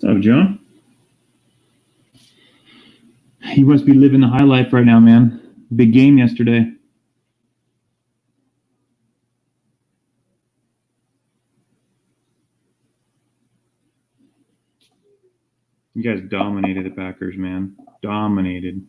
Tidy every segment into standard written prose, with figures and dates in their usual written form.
What's up, John? You must be living the high life right now, man. Big game yesterday. You guys dominated the Packers, man. Dominated.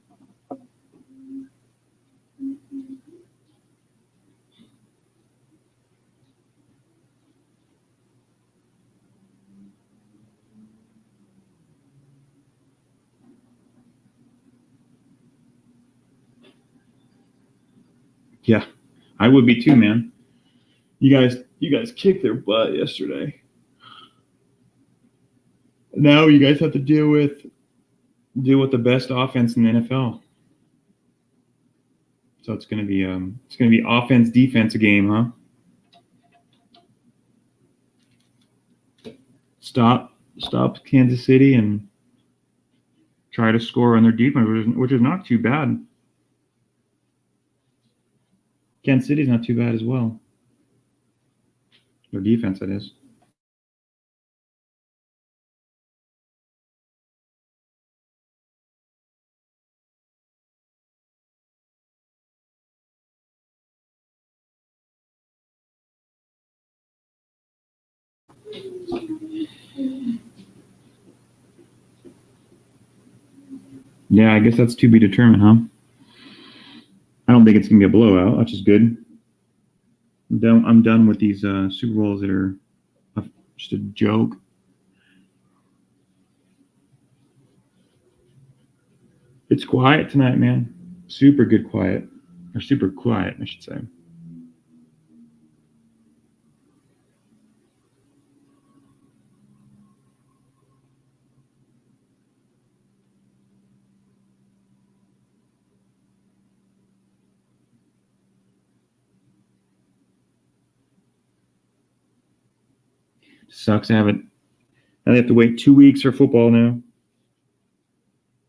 Yeah, I would be too, man. You guys kicked their butt yesterday. Now you guys have to deal with the best offense in the NFL. So it's gonna be offense defense game, huh? Stop Kansas City and try to score on their defense, which is not too bad. Kansas City's not too bad as well. Their defense, that is. Yeah, I guess that's to be determined, huh? I don't think it's gonna be a blowout, which is good. I'm done with these Super Bowls that are just a joke. It's quiet tonight, man. Super good quiet. Or super quiet, I should say. Sucks to have it. Now they have to wait 2 weeks for football now.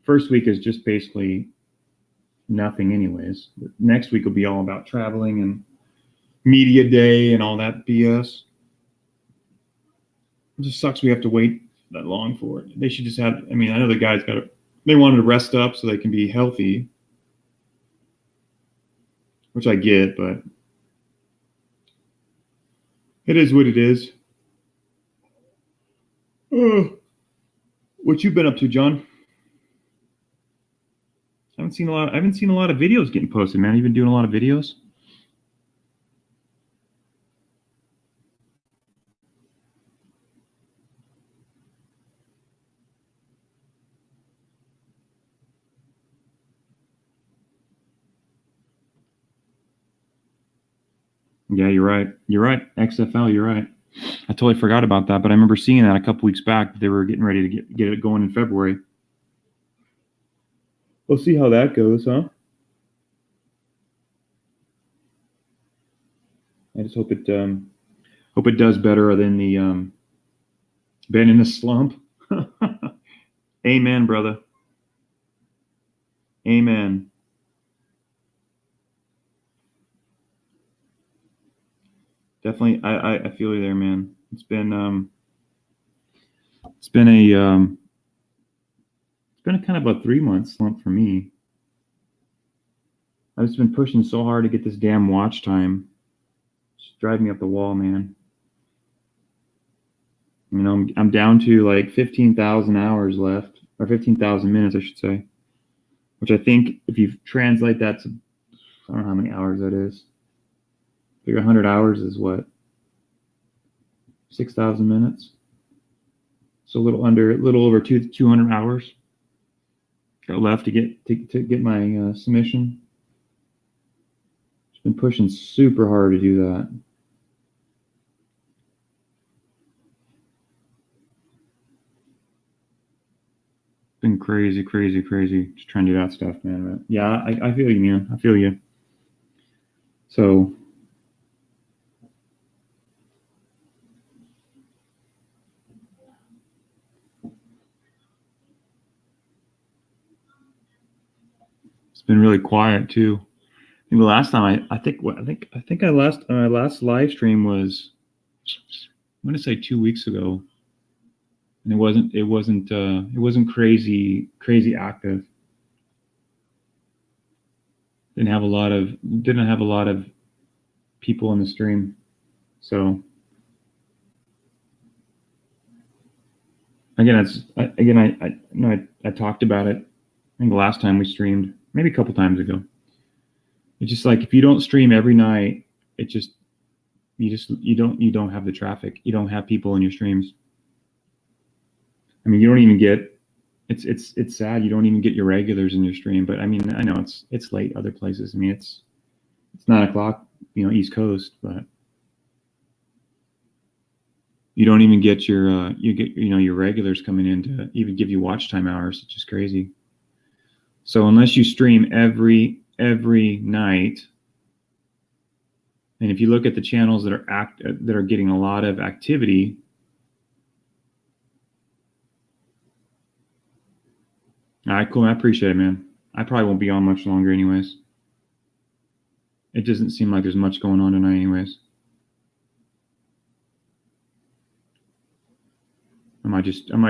First week is just basically nothing anyways. Next week will be all about traveling and media day and all that BS. It just sucks we have to wait that long for it. They should just have, I know the guys they wanted to rest up so they can be healthy, which I get, but it is what it is. Oh, what you been up to, John? I haven't seen a lot of videos getting posted, man. You've been doing a lot of videos? Yeah, you're right. You're right. XFL, you're right. I totally forgot about that, but I remember seeing that a couple weeks back. They were getting ready to get it going in February. We'll see how that goes, huh? I just hope it does better than the been in the slump. Amen, brother. Amen. Definitely, I feel you there, man. It's been a kind of a 3-month slump for me. I've just been pushing so hard to get this damn watch time. It's driving me up the wall, man. I'm down to like 15,000 hours left, or 15,000 minutes, I should say. Which I think, if you translate that to, I don't know how many hours that is. Figure 100 hours is what? 6,000 minutes. So a little over 200 hours got left to get my submission. Been pushing super hard to do that. Been crazy. Just trying to do that stuff, man. But yeah, I feel you, man. I feel you. So it's been really quiet too. The last time I think my last live stream was, I'm gonna say 2 weeks ago. and it wasn't crazy active. Didn't have a lot of people in the stream. So again, I talked about it. I think the last time we streamed, maybe a couple times ago. It's just like if you don't stream every night, it just you don't have the traffic. You don't have people in your streams. I mean, you don't even get. It's sad. You don't even get your regulars in your stream. But I mean, I know it's late other places. I mean, it's 9:00, East Coast, but you don't even get your your regulars coming in to even give you watch time hours. It's just crazy. So unless you stream every night, and if you look at the channels that are getting a lot of activity, all right, cool. I appreciate it, man. I probably won't be on much longer, anyways. It doesn't seem like there's much going on tonight, anyways. I might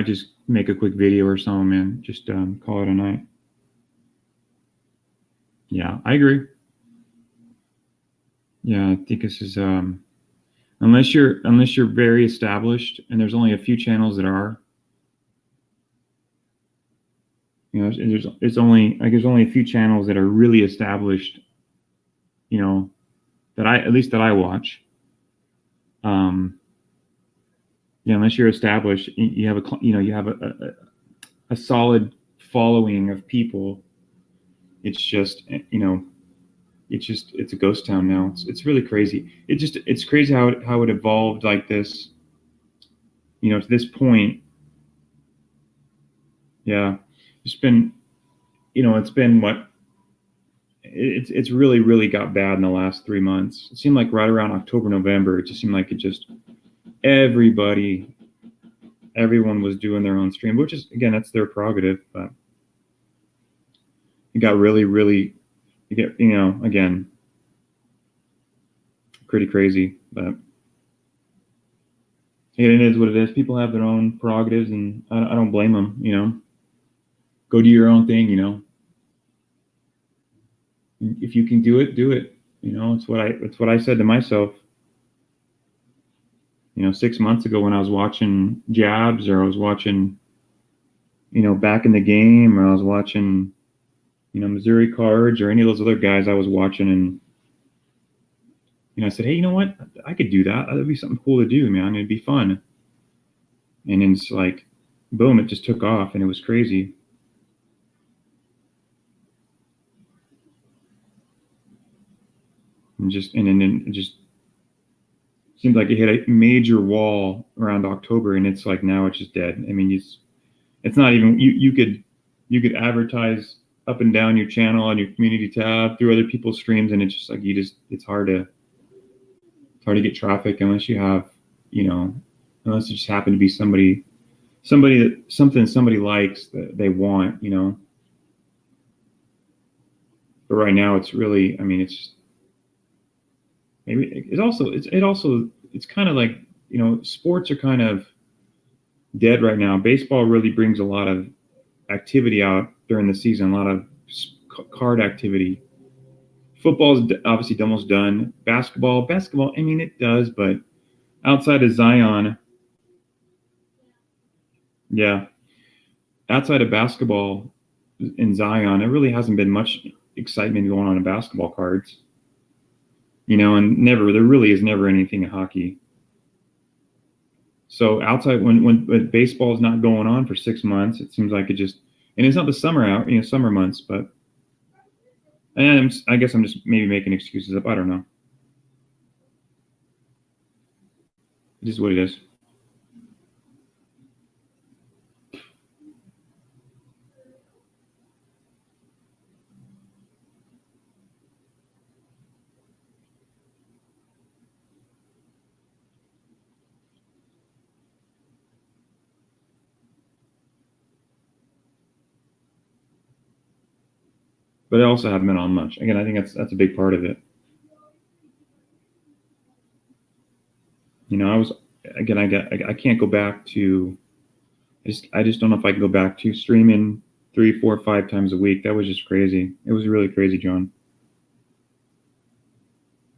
just make a quick video or something, man. Just call it a night. Yeah, I agree. Yeah, I think this is unless you're very established, and there's only a few channels that are. There's only a few channels that are really established. That I watch. Unless you're established, you have a solid following of people. It's just it's a ghost town now. It's really crazy. It's crazy how it evolved like this. To this point. Yeah, it's been what. It's really got bad in the last 3 months. It seemed like right around October, November, it just seemed like everyone was doing their own stream, which is, again, that's their prerogative. But it got really, again, pretty crazy. But it is what it is. People have their own prerogatives, and I don't blame them. Go do your own thing. If you can do it, do it. It's what I said to myself. 6 months ago when I was watching Jabs, or I was watching, Back in the Game, or I was watching, Missouri Cards, or any of those other guys I was watching, and I said, hey, you know what? I could do that. That'd be something cool to do, man. It'd be fun. And then it's like, boom, it just took off, and it was crazy. And then it just seemed like it hit a major wall around October, and it's like now it's just dead. I mean, it's not even you could advertise up and down your channel on your community tab through other people's streams, and it's just like it's hard to get traffic unless you have unless it just happened to be somebody that somebody likes that they want. But right now it's really, I mean, it's maybe it's kind of like, sports are kind of dead right now. Baseball really brings a lot of activity out during the season, a lot of card activity. Football is obviously almost done. Basketball, I mean, it does, but outside of Zion, yeah, outside of basketball in Zion, there really hasn't been much excitement going on in basketball cards. And there really is never anything in hockey. So outside, when baseball is not going on for 6 months, it seems like and it's not the summer months, but, and I guess I'm just maybe making excuses up. I don't know. It is what it is. But I also haven't been on much. Again, I think that's a big part of it. I can't go back to I just don't know if I can go back to streaming 3, 4, 5 times a week. That was just crazy. It was really crazy, John.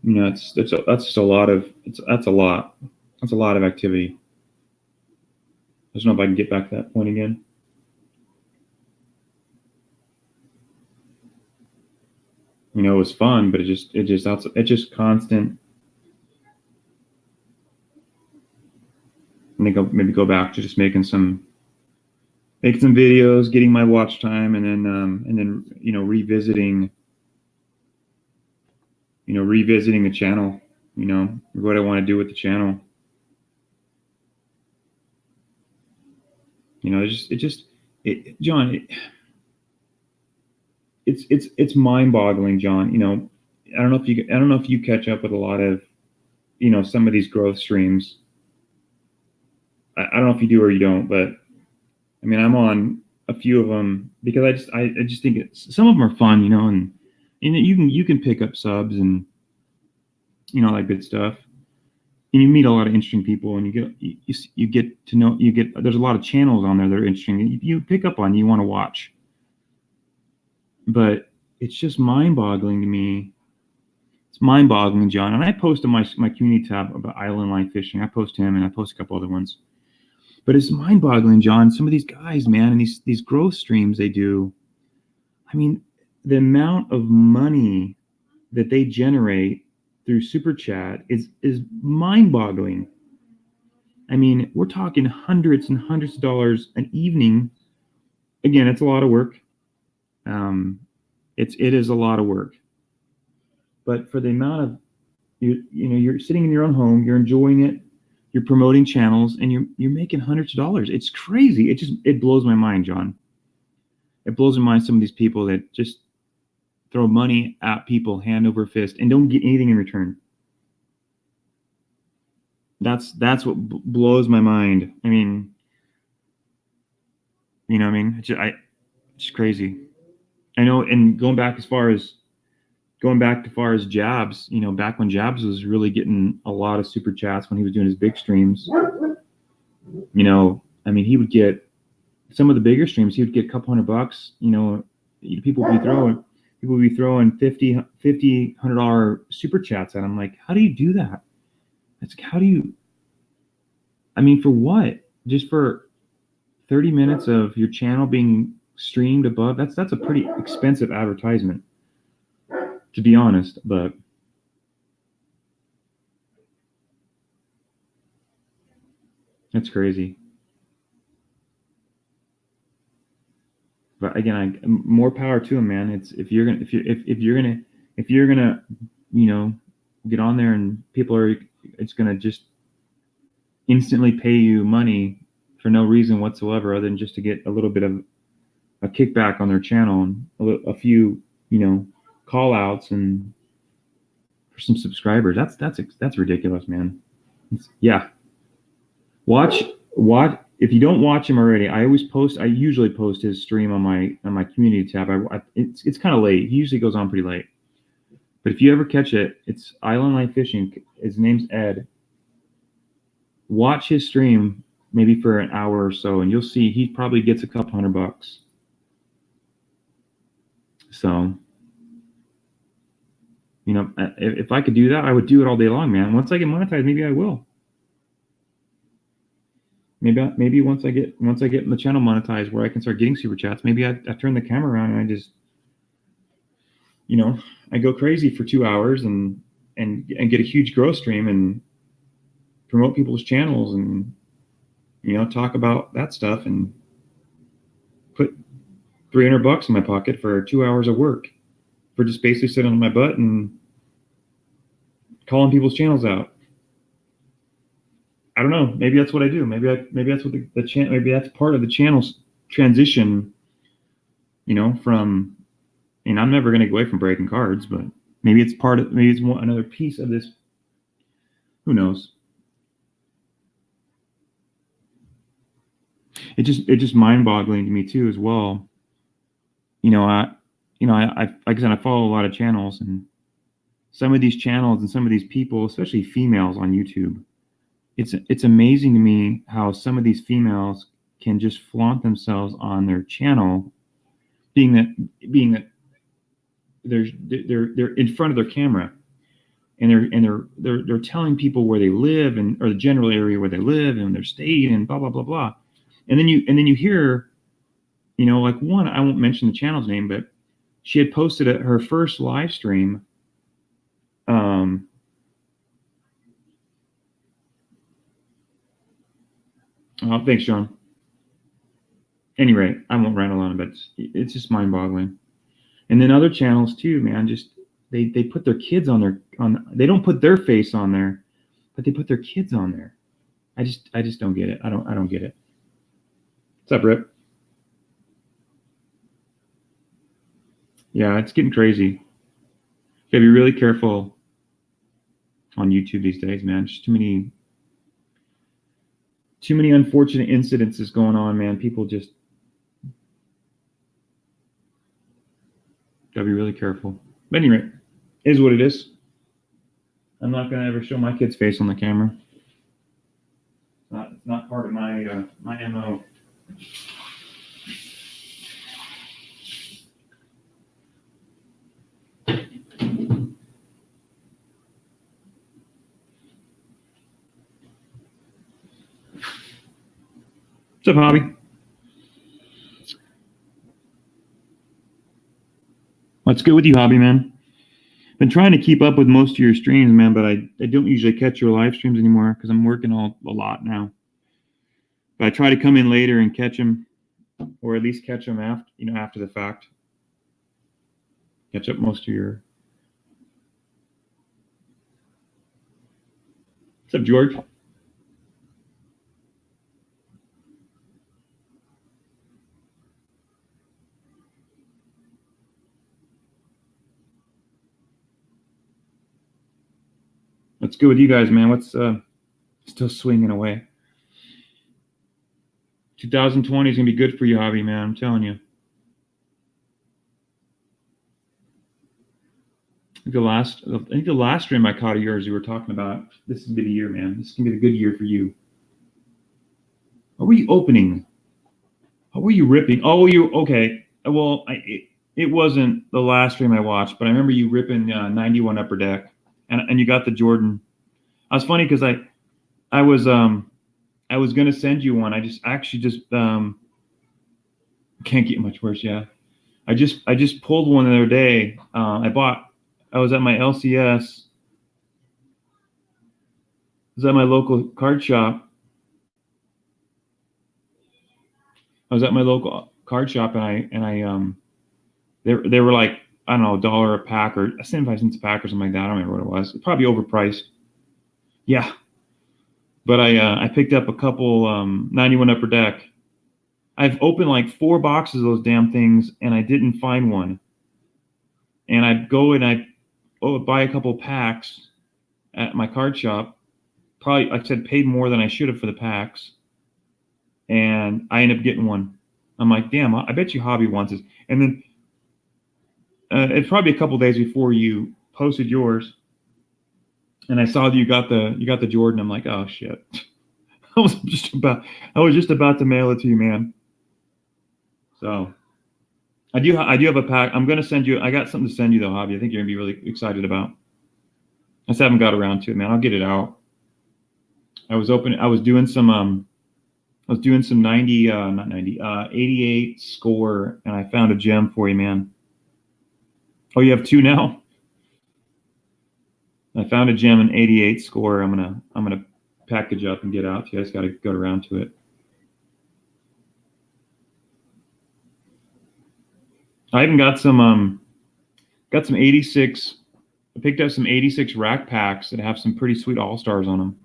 You know, that's just a lot of that's a lot. That's a lot of activity. I just don't know if I can get back to that point again. You know, it was fun, but it's just constant. I think I'll maybe go back to just making some videos, getting my watch time, and then revisiting the channel. You know, what I want to do with the channel. You know, John. It's mind-boggling, John. You know, I don't know if you catch up with a lot of, some of these growth streams. I don't know if you do or you don't, but I mean, I'm on a few of them because I just think some of them are fun, and you can pick up subs and that good stuff, and you meet a lot of interesting people, and you get to know there's a lot of channels on there that are interesting. You pick up on, you want to watch, but it's just mind-boggling to me. It's mind-boggling, John. And I post on my community tab about island line fishing. I post him, and I post a couple other ones. But it's mind-boggling, John. Some of these guys, man, and these growth streams they do. I mean, the amount of money that they generate through Super Chat is mind-boggling. I mean, we're talking hundreds and hundreds of dollars an evening. Again, it's a lot of work. It is a lot of work. But for the amount of you're sitting in your own home, you're enjoying it, you're promoting channels, and you're making hundreds of dollars. It's crazy. It blows my mind, John. It blows my mind, some of these people that just throw money at people hand over fist and don't get anything in return. That's what blows my mind. I mean, it's crazy. I know, and going back to far as Jabs, back when Jabs was really getting a lot of super chats when he was doing his big streams, I mean, he would get some of the bigger streams, he would get a couple $100, people would be throwing $50, $100 super chats at him. Like, how do you do that? It's like, I mean, for what? Just for 30 minutes of your channel being streamed above? That's a pretty expensive advertisement, to be honest, but that's crazy. But again, more power to him, man. It's if you're gonna get on there and it's gonna just instantly pay you money for no reason whatsoever, other than just to get a little bit of a kickback on their channel and a few call outs and for some subscribers. That's ridiculous, man. Yeah. Watch if you don't watch him already. I usually post his stream on my community tab. It's kind of late. He usually goes on pretty late. But if you ever catch it, it's Island Line Fishing. His name's Ed. Watch his stream maybe for an hour or so, and you'll see he probably gets a couple $100. So, if I could do that, I would do it all day long, man. Once I get monetized, maybe I will. Maybe once I get the channel monetized, where I can start getting super chats, maybe I turn the camera around and I just, I go crazy for 2 hours and get a huge growth stream and promote people's channels and talk about that stuff and put $300 in my pocket for 2 hours of work for just basically sitting on my butt and calling people's channels out. I don't know. Maybe that's what I do. Maybe that's what the channel. Maybe that's part of the channel's transition. From, and I'm never going to go away from breaking cards, but maybe it's another piece of this. Who knows? It's just mind-boggling to me too, as well. I like I said, I follow a lot of channels, and some of these channels and some of these people, especially females on YouTube, it's amazing to me how some of these females can just flaunt themselves on their channel, being that they're in front of their camera, and they're telling people where they live, and or the general area where they live and their state and blah blah blah blah. And then you hear, like one, I won't mention the channel's name, but she had posted her first live stream. Oh, thanks, John. Anyway, I won't rattle on, but it's just mind-boggling. And then other channels too, man. Just they put their kids on they don't put their face on there, but they put their kids on there. I just don't get it. I don't get it. What's up, Rip? Yeah, it's getting crazy. You gotta be really careful on YouTube these days, man. Just too many unfortunate incidences going on, man. People just gotta be really careful. But anyway, it is what it is. I'm not gonna ever show my kid's face on the camera. It's not part of my my MO. What's up, Hobby? What's good with you, Hobby, man? Been trying to keep up with most of your streams, man, but I don't usually catch your live streams anymore because I'm working a lot now. But I try to come in later and catch them, or at least catch them after the fact. Catch up most of your. What's up, George? What's good with you guys, man? What's still swinging away? 2020 is gonna be good for you, Hobby, man. I'm telling you. I think the last stream I caught of yours, you were talking about this is gonna be the year, man. This is gonna be the good year for you. What were you opening? What were you ripping? Oh, okay. Well, it wasn't the last stream I watched, but I remember you ripping 91 Upper Deck, and you got the Jordan. I was funny because I was gonna send you one. I just can't get much worse. Yeah, I just pulled one the other day. I was at my LCS. I was at my local card shop. And they were like, I don't know, $1 a pack or 75 cents a pack or something like that. I don't remember what it was. It's probably overpriced. Yeah. But I picked up a couple 91 Upper Deck. I've opened like 4 boxes of those damn things, and I didn't find one. And I'd go and I'd buy a couple packs at my card shop. Probably, like I said, paid more than I should have for the packs. And I ended up getting one. I'm like, damn, I bet you Hobby wants this. And then it's probably a couple days before you posted yours, and I saw that you got the Jordan. I'm like, oh shit. I was just about to mail it to you, man. So I do have a pack. I'm gonna send you. I got something to send you though, Hobby. I think you're gonna be really excited about. I just haven't got around to it, man. I'll get it out. I was doing some 88 score, and I found a gem for you, man. Oh, you have 2 now? I found a gem, an 88 score. I'm gonna package up and get out to you. I just gotta go around to it. I even got some 86. I picked up some 86 rack packs that have some pretty sweet all-stars on them.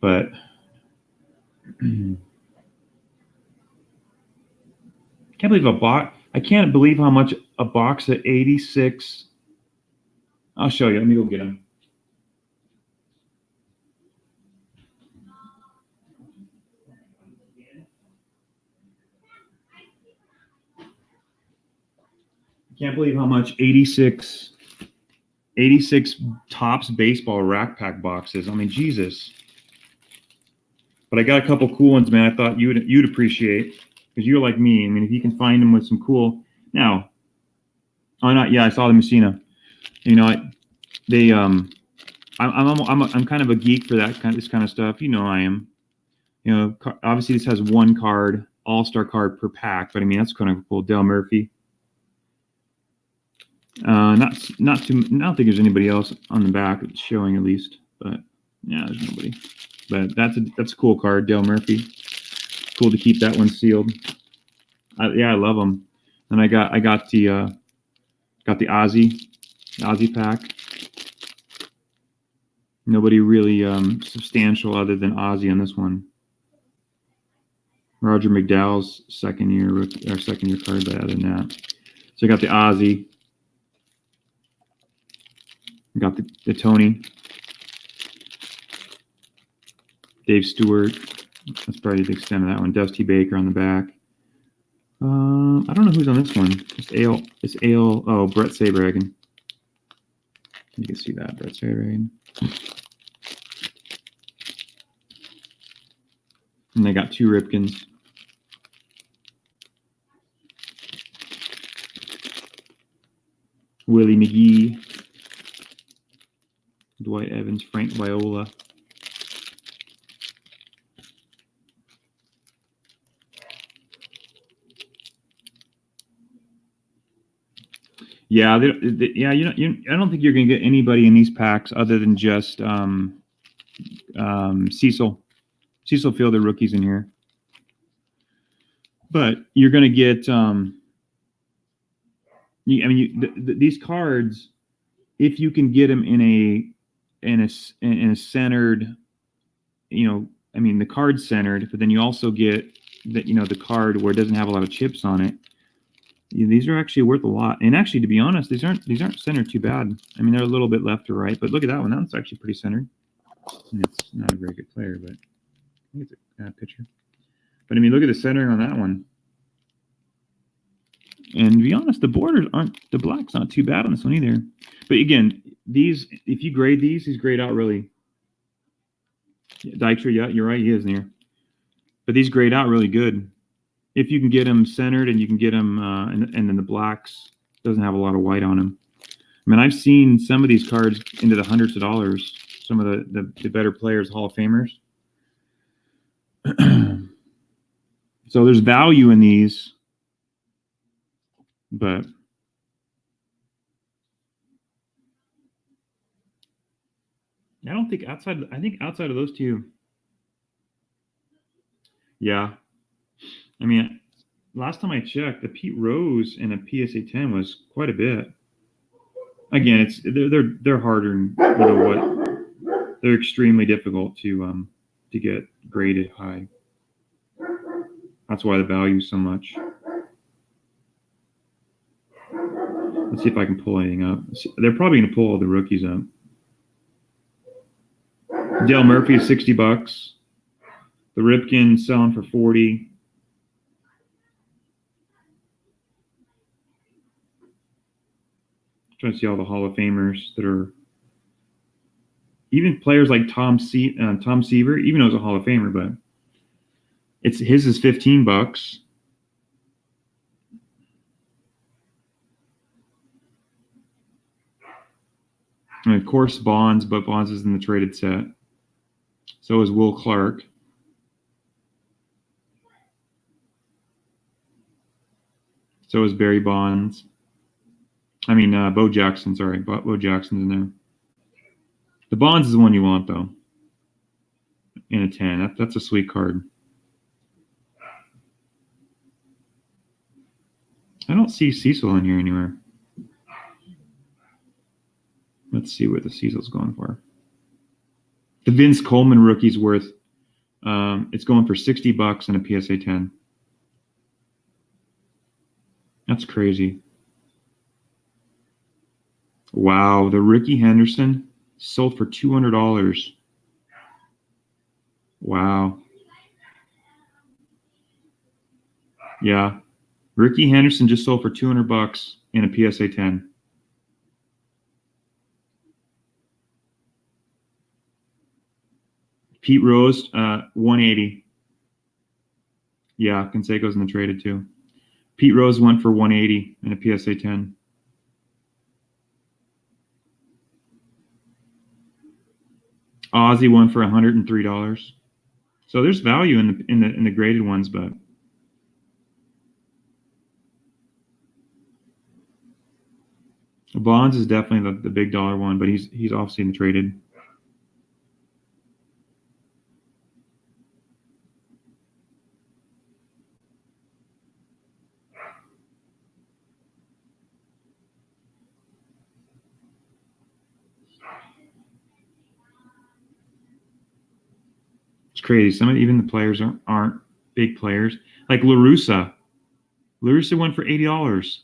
But I can't believe how much a box of 86. I'll show you. Let me go get them. I can't believe how much 86 Topps baseball rack pack boxes. I mean, Jesus. But I got a couple cool ones, man. I thought you'd appreciate, because you're like me. I mean, if you can find them with some cool. Now, not yeah. I saw the Messina. You know, I'm kind of a geek for this kind of stuff. You know, I am. You know, obviously this has one card, all-star card per pack, but I mean that's kind of cool. Dale Murphy. Not too. I don't think there's anybody else on the back that's showing, at least, but yeah, there's nobody. But that's a cool card, Dale Murphy. Cool to keep that one sealed. I love them. And I got the Ozzy pack. Nobody really substantial other than Ozzy on this one. Roger McDowell's second year card, but other than that. So I got the Ozzy. I got the Tony. Dave Stewart. That's probably the extent of that one. Dusty Baker on the back. I don't know who's on this one. It's Ale. Oh, Brett Saberhagen. You can see that, Brett Saberhagen. And they got 2 Ripkins. Willie McGee. Dwight Evans, Frank Viola. Yeah, I don't think you're going to get anybody in these packs other than just Cecil Fielder rookies in here. But you're going to get, these cards, if you can get them in a centered, the card's centered, but then you also get the card where it doesn't have a lot of chips on it. These are actually worth a lot. And actually, to be honest, these aren't centered too bad. I mean, they're a little bit left or right, but look at that one. That one's actually pretty centered. And it's not a very good player, but I think it's a picture. But I mean, look at the centering on that one. And to be honest, the black's not too bad on this one either. But again, these, if you grade these grade out really. Dykstra, yeah, you're right, he is near. But these grade out really good. If you can get them centered and you can get them, and then the blacks doesn't have a lot of white on them. I mean, I've seen some of these cards into the hundreds of dollars. Some of the better players, Hall of Famers. So there's value in these, but I think outside of those two, yeah. I mean, last time I checked, the Pete Rose and a PSA 10 was quite a bit. Again, they're harder, they're extremely difficult to get graded high. That's why the value is so much. Let's see if I can pull anything up. They're probably going to pull all the rookies up. Dale Murphy is $60. The Ripken selling for $40. Trying to see all the Hall of Famers that are, even players like Tom Seaver, even though he's a Hall of Famer, but his is $15. And of course, Bonds, but Bonds is in the traded set. So is Will Clark. So is Barry Bonds. I mean, Bo Jackson, sorry. Bo Jackson's in there. The Bonds is the one you want, though. In a 10. That's a sweet card. I don't see Cecil in here anywhere. Let's see what the Cecil's going for. The Vince Coleman rookie's worth, it's going for $60 in a PSA 10. That's crazy. Wow, the Ricky Henderson sold for $200. Wow. Yeah. Ricky Henderson just sold for $200 in a PSA 10. Pete Rose, 180. Yeah, Canseco's in the traded too. Pete Rose went for 180 in a PSA 10. Ozzy won for $103. So there's value in the graded ones, but Bonds is definitely the big dollar one, but he's obviously in the traded. It's crazy. Even the players aren't big players. Like La Russa. La Russa went for $80.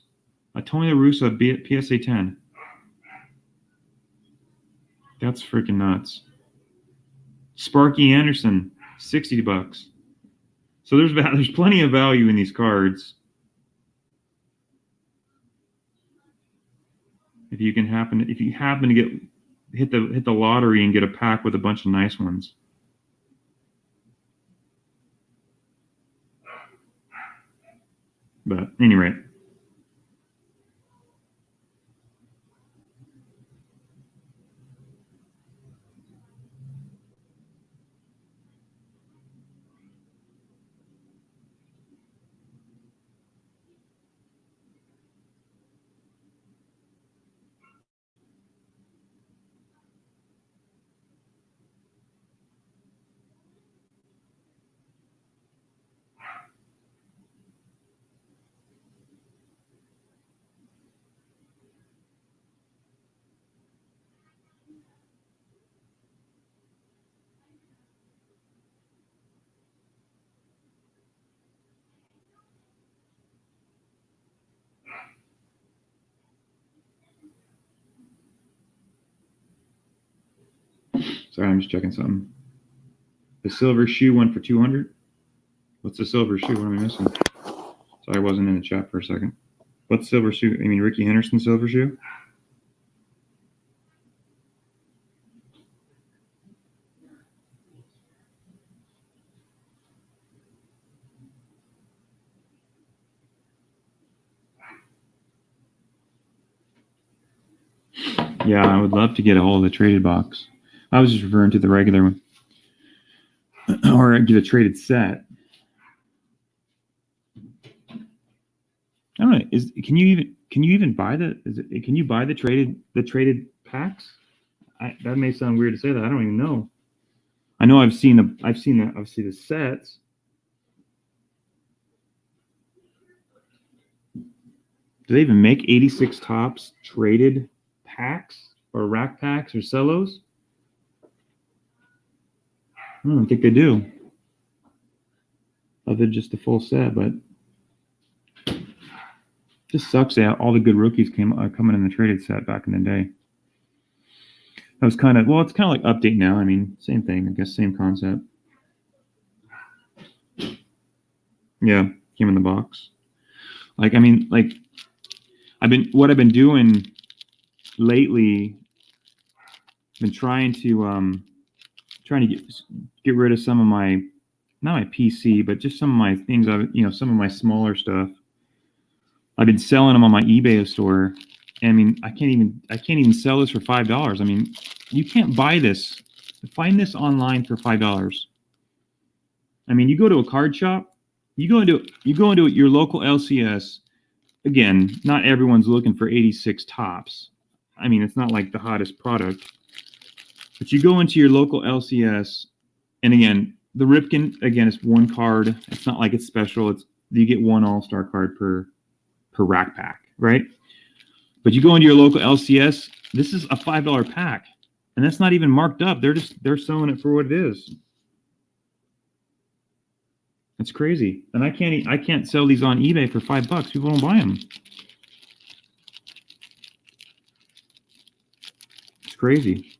A Tony La Russa PSA 10. That's freaking nuts. Sparky Anderson, $60. So there's plenty of value in these cards. If you happen to hit the lottery and get a pack with a bunch of nice ones. But at any rate. Sorry, I'm just checking something. The silver shoe went for 200. What's the silver shoe? What am I missing? Sorry, I wasn't in the chat for a second. What's silver shoe? I mean, Ricky Henderson silver shoe? Yeah, I would love to get a hold of the traded box. I was just referring to the regular one. Or get a traded set. I don't know. Can you even buy can you buy the traded packs? That may sound weird to say that. I don't even know. I know I've seen the sets. Do they even make 86 tops traded packs or rack packs or cellos? I don't think they do. Other than just the full set, but just sucks that all the good rookies coming in the traded set back in the day. That was it's kind of like update now. I mean, same thing, I guess, same concept. Yeah, came in the box. Like, I mean, like, I've been doing lately. Been trying to get rid of some of my, not my PC, but just some of my things. Some of my smaller stuff. I've been selling them on my eBay store. I mean, I can't even sell this for $5. I mean, you can't buy this. Find this online for $5. I mean, you go to a card shop, you go into your local LCS. Again, not everyone's looking for 86 tops. I mean, it's not like the hottest product. But you go into your local LCS, and again, the Ripken, again, is one card. It's not like it's special. You get one All-Star card per rack pack, right? But you go into your local LCS, this is a $5 pack, and that's not even marked up. They're selling it for what it is. It's crazy, and I can't sell these on eBay for $5. People don't buy them. It's crazy.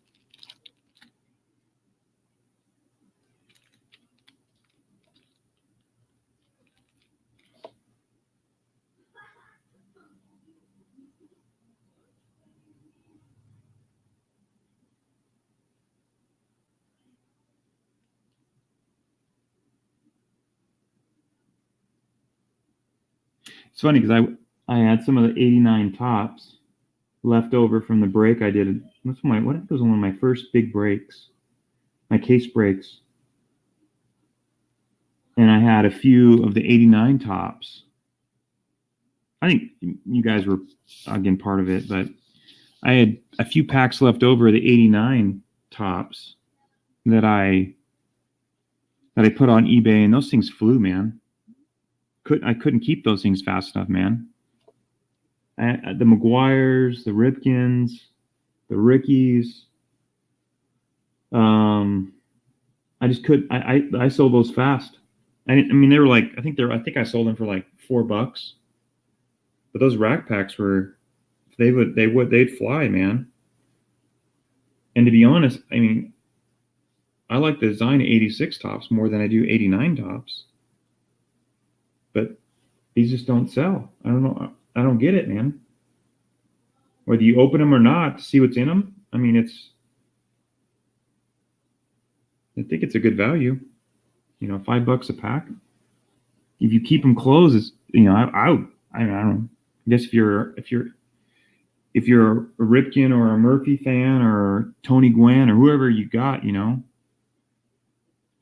It's funny because I had some of the 89 tops left over from the break I did. What if it was one of my first big breaks, my case breaks, and I had a few of the 89 tops. I think you guys were again part of it, but I had a few packs left over of the 89 tops that I put on eBay, and those things flew, man. I couldn't keep those things fast enough, man. The McGuires, the Ripkins, the Rickies. I just couldn't. I sold those fast. I mean, they were like, I think I sold them for like $4. But those rack packs they'd fly, man. And to be honest, I mean, I like the design of 86 tops more than I do 89 tops. But these just don't sell. I don't know. I don't get it, man. Whether you open them or not to see what's in them, I mean, I think it's a good value. You know, $5 a pack. If you keep them closed, it's, you know, I don't know. I guess if you're a Ripken or a Murphy fan or Tony Gwynn or whoever you got, you know,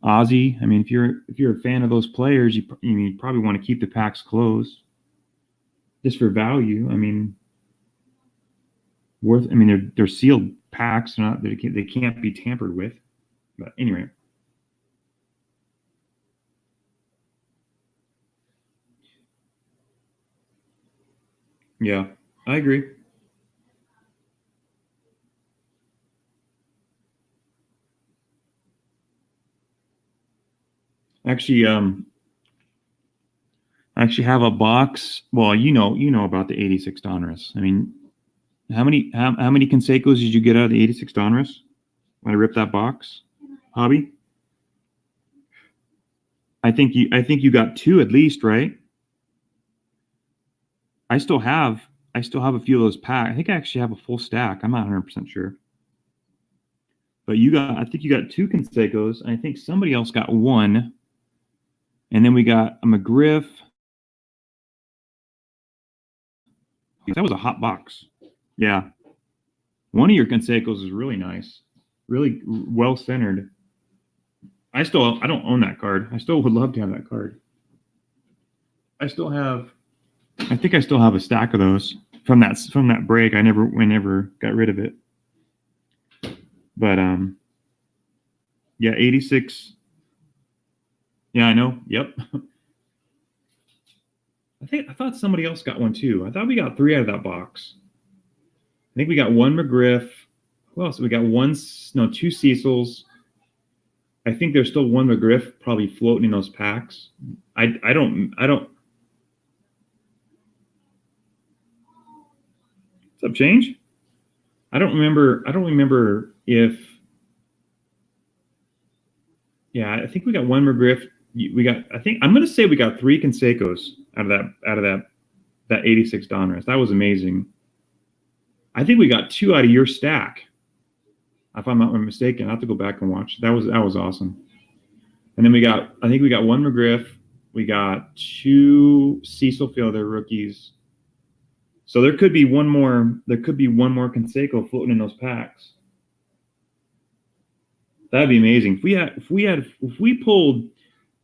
Ozzy. I mean, if you're a fan of those players, you probably want to keep the packs closed, just for value. I mean, they're sealed packs, they can't be tampered with. But anyway. Yeah, I agree. Actually, I actually have a box. Well, you know about the 86 Donruss. I mean, how many Canseco's did you get out of the 86 Donruss when I ripped that box? Hobby? I think you got 2 at least, right? I still have a few of those packs. I think I actually have a full stack. I'm not 100% sure. But I think you got 2 Canseco's. I think somebody else got 1. And then we got a McGriff. That was a hot box. Yeah. One of your Canseco's is really nice. Really well centered. I don't own that card. I still would love to have that card. I think I still have a stack of those from that break. I never got rid of it. But yeah, 86. Yeah, I know. Yep. I thought somebody else got one too. I thought we got 3 out of that box. I think we got 1 McGriff. Who else? We got 2 Cecils. I think there's still 1 McGriff probably floating in those packs. I don't. What's up, Change? I don't remember if. Yeah, I think we got 1 McGriff. I'm going to say we got 3 Canseco's out of that 86 Donruss. That was amazing. I think we got 2 out of your stack. If I'm not mistaken, I have to go back and watch. That was awesome. And then I think we got 1 McGriff. We got 2 Cecil Fielder rookies. So there could be one more Canseco floating in those packs. That'd be amazing. If we pulled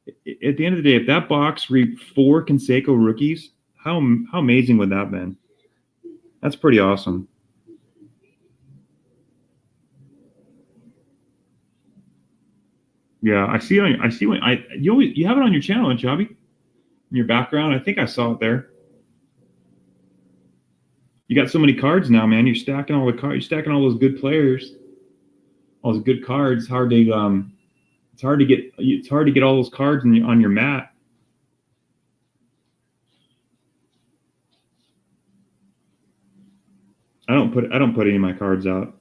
at the end of the day, if that box reaped 4 Canseco rookies, how amazing would that have been? That's pretty awesome. Yeah, I see. You have it on your channel, don't you, Hobby? In your background, I think I saw it there. You got so many cards now, man. You're stacking all the cards. You're stacking all those good players, all those good cards. It's hard to get all those cards on your mat. I don't put any of my cards out.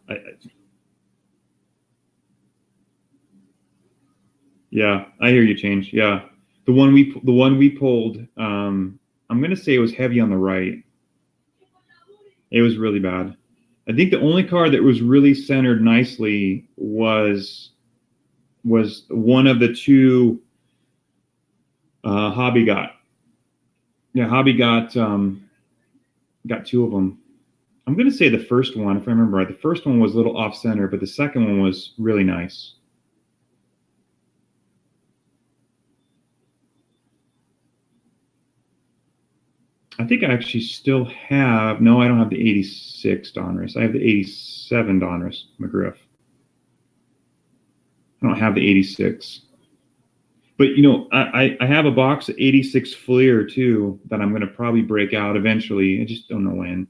Yeah, I hear you, Change. Yeah, the one we pulled. I'm gonna say it was heavy on the right. It was really bad. I think the only card that was really centered nicely was one of the 2 Hobby got. Yeah, Hobby got two of them. I'm going to say the first one, if I remember right, the first one was a little off center, but the second one was really nice. I think I actually still have, no, I don't have the 86 Donruss. I have the 87 Donruss McGriff. I don't have the 86. But, you know, I have a box of 86 Fleer, too, that I'm going to probably break out eventually. I just don't know when.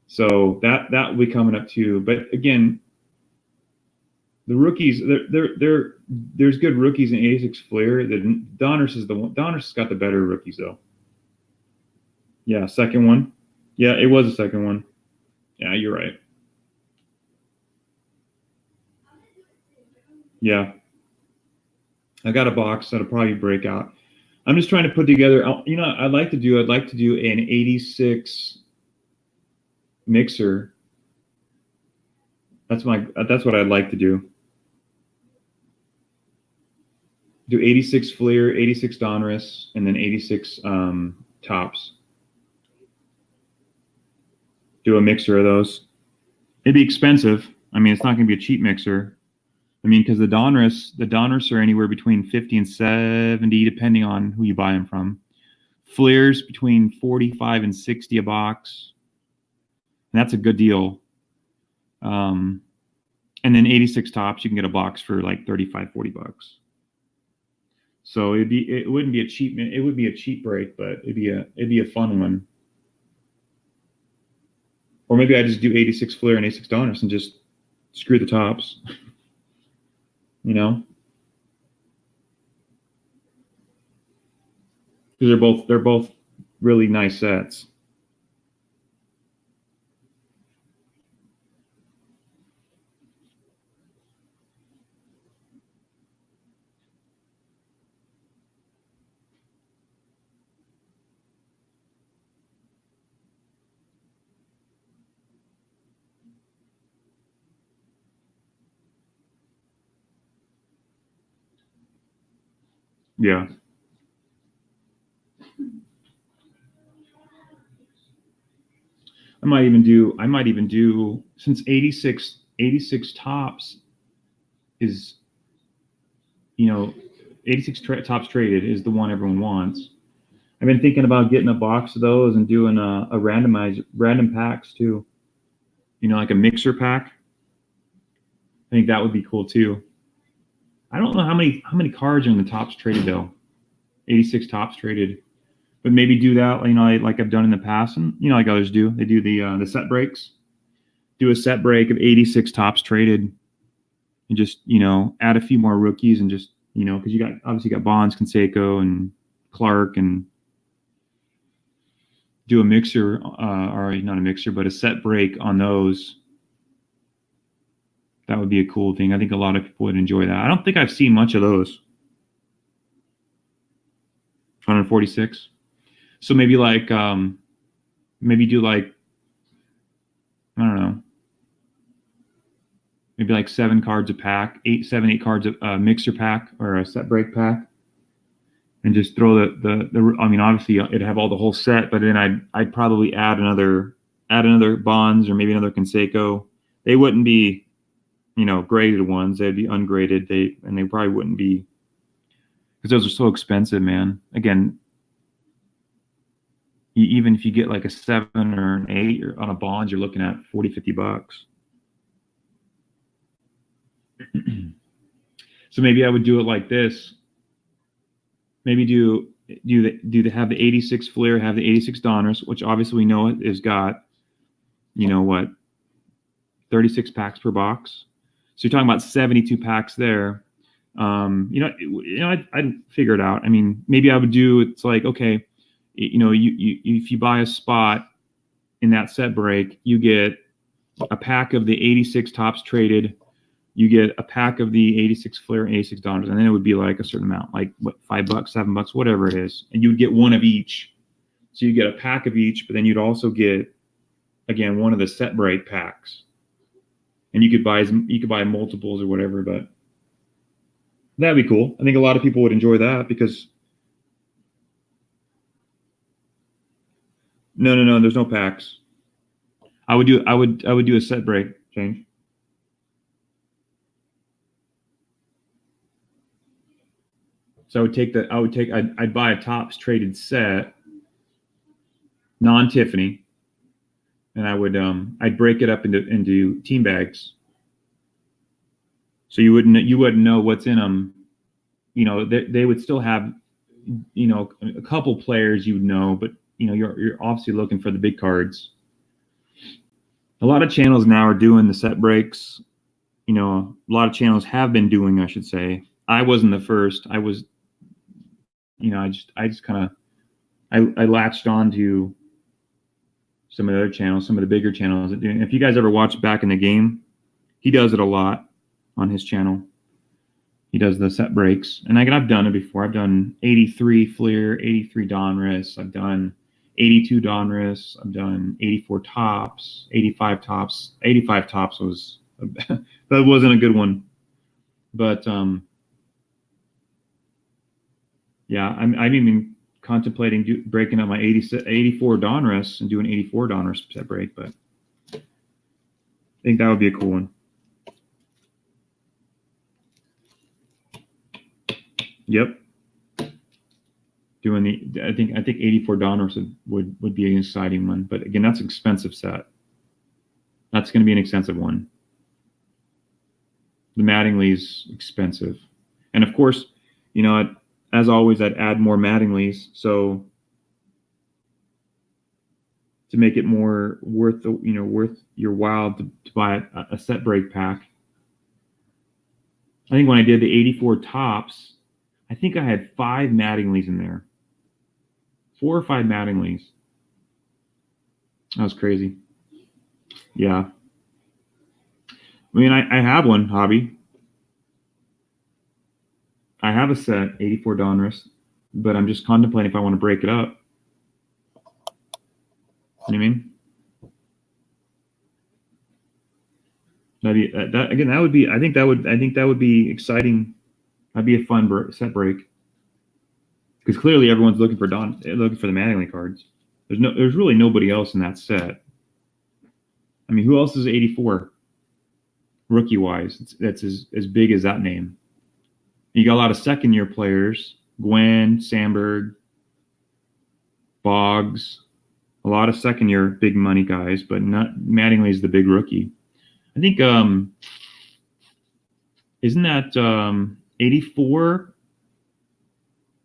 So that will be coming up, too. But, again, the rookies, there's good rookies in 86 Fleer. Donruss is the one. Donruss has got the better rookies, though. Yeah, second one. Yeah, it was the second one. Yeah, you're right. Yeah. I got a box that'll probably break out. I'm just trying to put together, you know, I'd like to do an 86 mixer. That's what I'd like to do. Do 86 Fleer, 86 Donruss, and then 86 tops. Do a mixer of those. It'd be expensive. I mean, it's not going to be a cheap mixer. I mean, because the Donruss are anywhere between 50 and 70, depending on who you buy them from. Fleers between 45 and 60 a box. And that's a good deal. And then 86 tops, you can get a box for like 35, 40 bucks. So it would be a cheap break, but it'd be a fun one. Or maybe I just do 86 Fleer and 86 Donruss and just screw the tops. You know? Because they're both really nice sets. Yeah. I might even do since 86 tops is, you know, 86 tops traded is the one everyone wants. I've been thinking about getting a box of those and doing a random packs too. You know, like a mixer pack. I think that would be cool too. I don't know how many cards are in the tops traded though. 86 tops traded. But maybe do that, you know, like I've done in the past, and you know, like others do. They do the set breaks. Do a set break of 86 tops traded, and just, you know, add a few more rookies, and just, you know, because you got Bonds, Canseco, and Clark, and do a mixer, or not a mixer, but a set break on those. That would be a cool thing. I think a lot of people would enjoy that. I don't think I've seen much of those. 146. So maybe like, maybe do like, I don't know, maybe like 7 cards a pack, 8 cards a mixer pack or a set break pack, and just throw the. I mean, obviously it'd have all the whole set, but then I'd probably add another Bonds or maybe another Canseco. They wouldn't be, you know, graded ones. They'd be ungraded. They probably wouldn't be, because those are so expensive, man. Again, even if you get like a 7 or an 8 on a bond, you're looking at 40, 50 bucks. So maybe I would do it like this. Maybe have the 86 Fleer, have the 86 Donruss, which obviously we know it has got, you know what, 36 packs per box. So you're talking about 72 packs there. I'd figure it out. I mean, maybe I would do, it's like, okay, you know, you if you buy a spot in that set break, you get a pack of the 86 tops traded, you get a pack of the 86 Fleer and 86 Donruss, and then it would be like a certain amount, like what, $5, $7, whatever it is, and you would get one of each. So you get a pack of each, but then you'd also get, again, one of the set break packs, and you could buy multiples or whatever. But that'd be cool. I think a lot of people would enjoy that, because No. There's no packs. I would do a set break change. So I'd buy a Topps traded set, non-Tiffany, and I'd break it up into team bags. So you wouldn't know what's in them. You know, they would still have, you know, a couple players you would know, but you know, you're obviously looking for the big cards. A lot of channels now are doing the set breaks. You know, a lot of channels have been doing, I should say. I wasn't the first. I was, you know, I just kind of, I latched on to some of the other channels, some of the bigger channels that do. If you guys ever watch Back in the Game, he does it a lot on his channel. He does the set breaks, and I've done it before. I've done 83 Fleer, 83 Donruss. I've done 82 Donruss. I've done 84 Topps, 85 Topps. 85 Topps was that wasn't a good one, but yeah, I'm even contemplating breaking up my 84 Donruss and doing 84 Donruss set break, but I think that would be a cool one. Yep. Doing I think 84 Donruss would be an exciting one, but again, that's an expensive set. That's going to be an expensive one. The Mattingly's expensive, and of course, you know, as always, I'd add more Mattingly's so to make it more worth your while to buy a set break pack. I think when I did the 84 Topps, I think I had 5 Mattingly's in there. 4 or 5 Mattingly's. That was crazy. Yeah. I mean, I have one, Hobby. I have a set, 84 Donruss, but I'm just contemplating if I want to break it up. You know what I mean? I think that would be exciting. That'd be a fun set break. Because clearly everyone's looking for the Mattingly cards. There's really nobody else in that set. I mean, who else is 84? Rookie wise, that's as big as that name. You got a lot of second year players: Gwen, Sandberg, Boggs. A lot of second year big money guys, but not Mattingly's the big rookie. I think isn't that 84?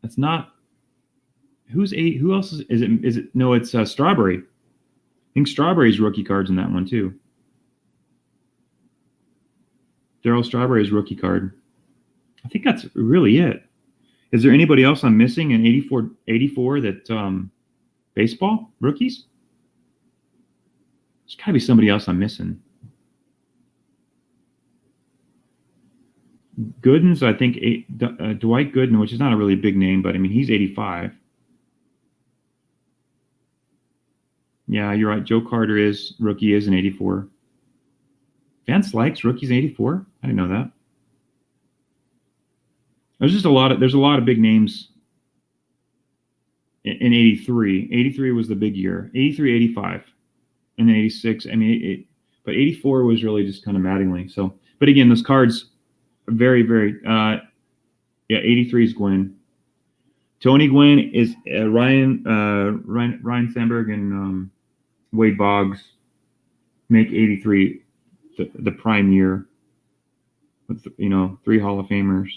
That's not. Who else is it? No, it's Strawberry. I think Strawberry's rookie cards in that one too. Darryl Strawberry's rookie card. I think that's really it. Is there anybody else I'm missing in 84 that baseball rookies? There's got to be somebody else I'm missing. Gooden's, I think, Dwight Gooden, which is not a really big name, but I mean, he's 85. Yeah, you're right. Joe Carter rookie is an 84. Van Slyke's rookie's 84. I didn't know that. There's a lot of big names in 83. 83 was the big year. 83, 85, and then 86. I mean, but 84 was really just kind of Mattingly. So, but again, those cards are very, very. Yeah, 83 is Gwen. Tony Gwynn is Ryan Sandberg and Wade Boggs make 83 the prime year with 3 Hall of Famers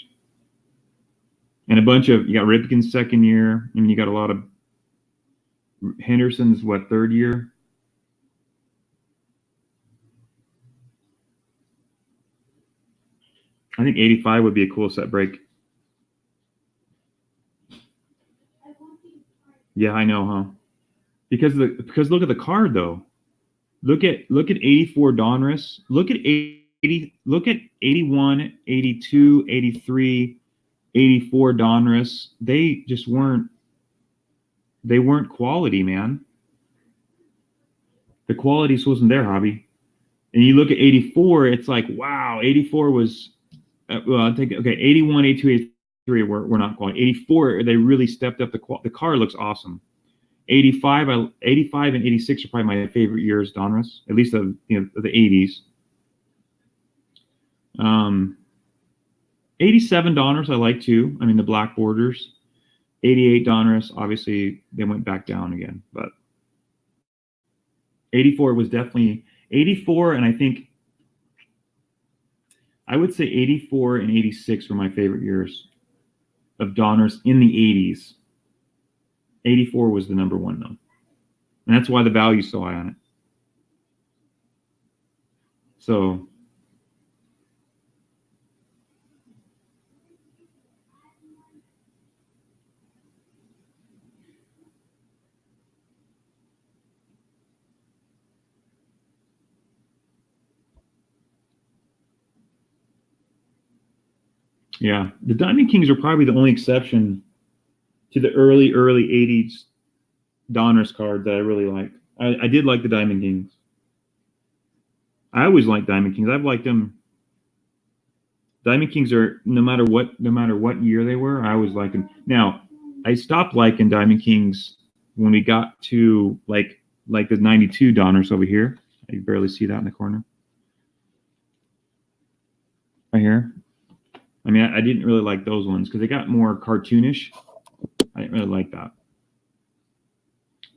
and a bunch of, you got Ripken's second year. I mean, you got a lot of Henderson's third year. I think 85 would be a cool set break. Yeah, I know, huh? Because look at the card though. Look at 84 Donruss. Look at 80. Look at 81, 82, 83, 84 Donruss. They just weren't. They weren't quality, man. The quality just wasn't there, Hobby. And you look at 84. It's like, wow, 84 was. Well, I'll take it. Okay, 81, 82, 83 were not quality. 84, they really stepped up the card looks awesome. 85 and 86 are probably my favorite years, Donruss, at least of the 80s. 87 Donruss I like too. I mean, the black borders. 88 Donruss, obviously they went back down again, but 84 was definitely 84, and I think I would say 84 and 86 were my favorite years of Donruss in the 80s. 84 was the number one though, and that's why the value's so high on it. So yeah, the Diamond Kings are probably the only exception to the early 80s Donruss card that I really like. I did like the Diamond Kings. I always liked Diamond Kings. I've liked them. Diamond Kings are no matter what year they were, I always liked them. Now, I stopped liking Diamond Kings when we got to like the 92 Donruss over here. I can barely see that in the corner. Right here. I mean, I didn't really like those ones because they got more cartoonish. I didn't really like that.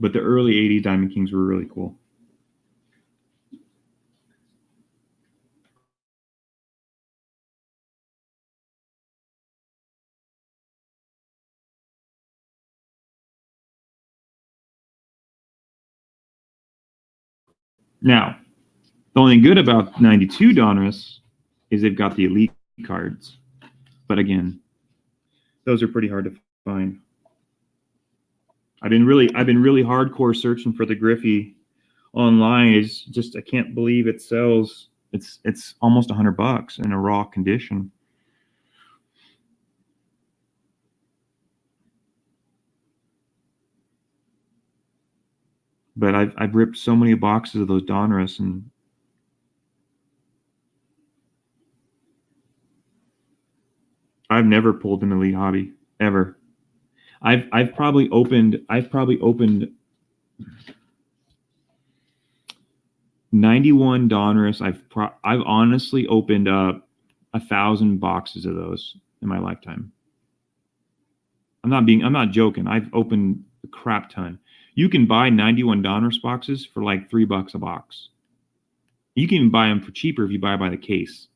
But the early 80s Diamond Kings were really cool. Now, the only good about 92 Donruss is they've got the elite cards. But again, those are pretty hard to find. I've been really hardcore searching for the Griffey online. It's just I can't believe it sells. It's almost $100 in a raw condition. But I've ripped so many boxes of those Donruss, and I've never pulled an elite hobby ever. I've probably opened 91 Donruss. I've honestly opened up 1,000 boxes of those in my lifetime. I'm not joking. I've opened a crap ton. You can buy 91 Donruss boxes for like $3 a box. You can even buy them for cheaper if you buy by the case.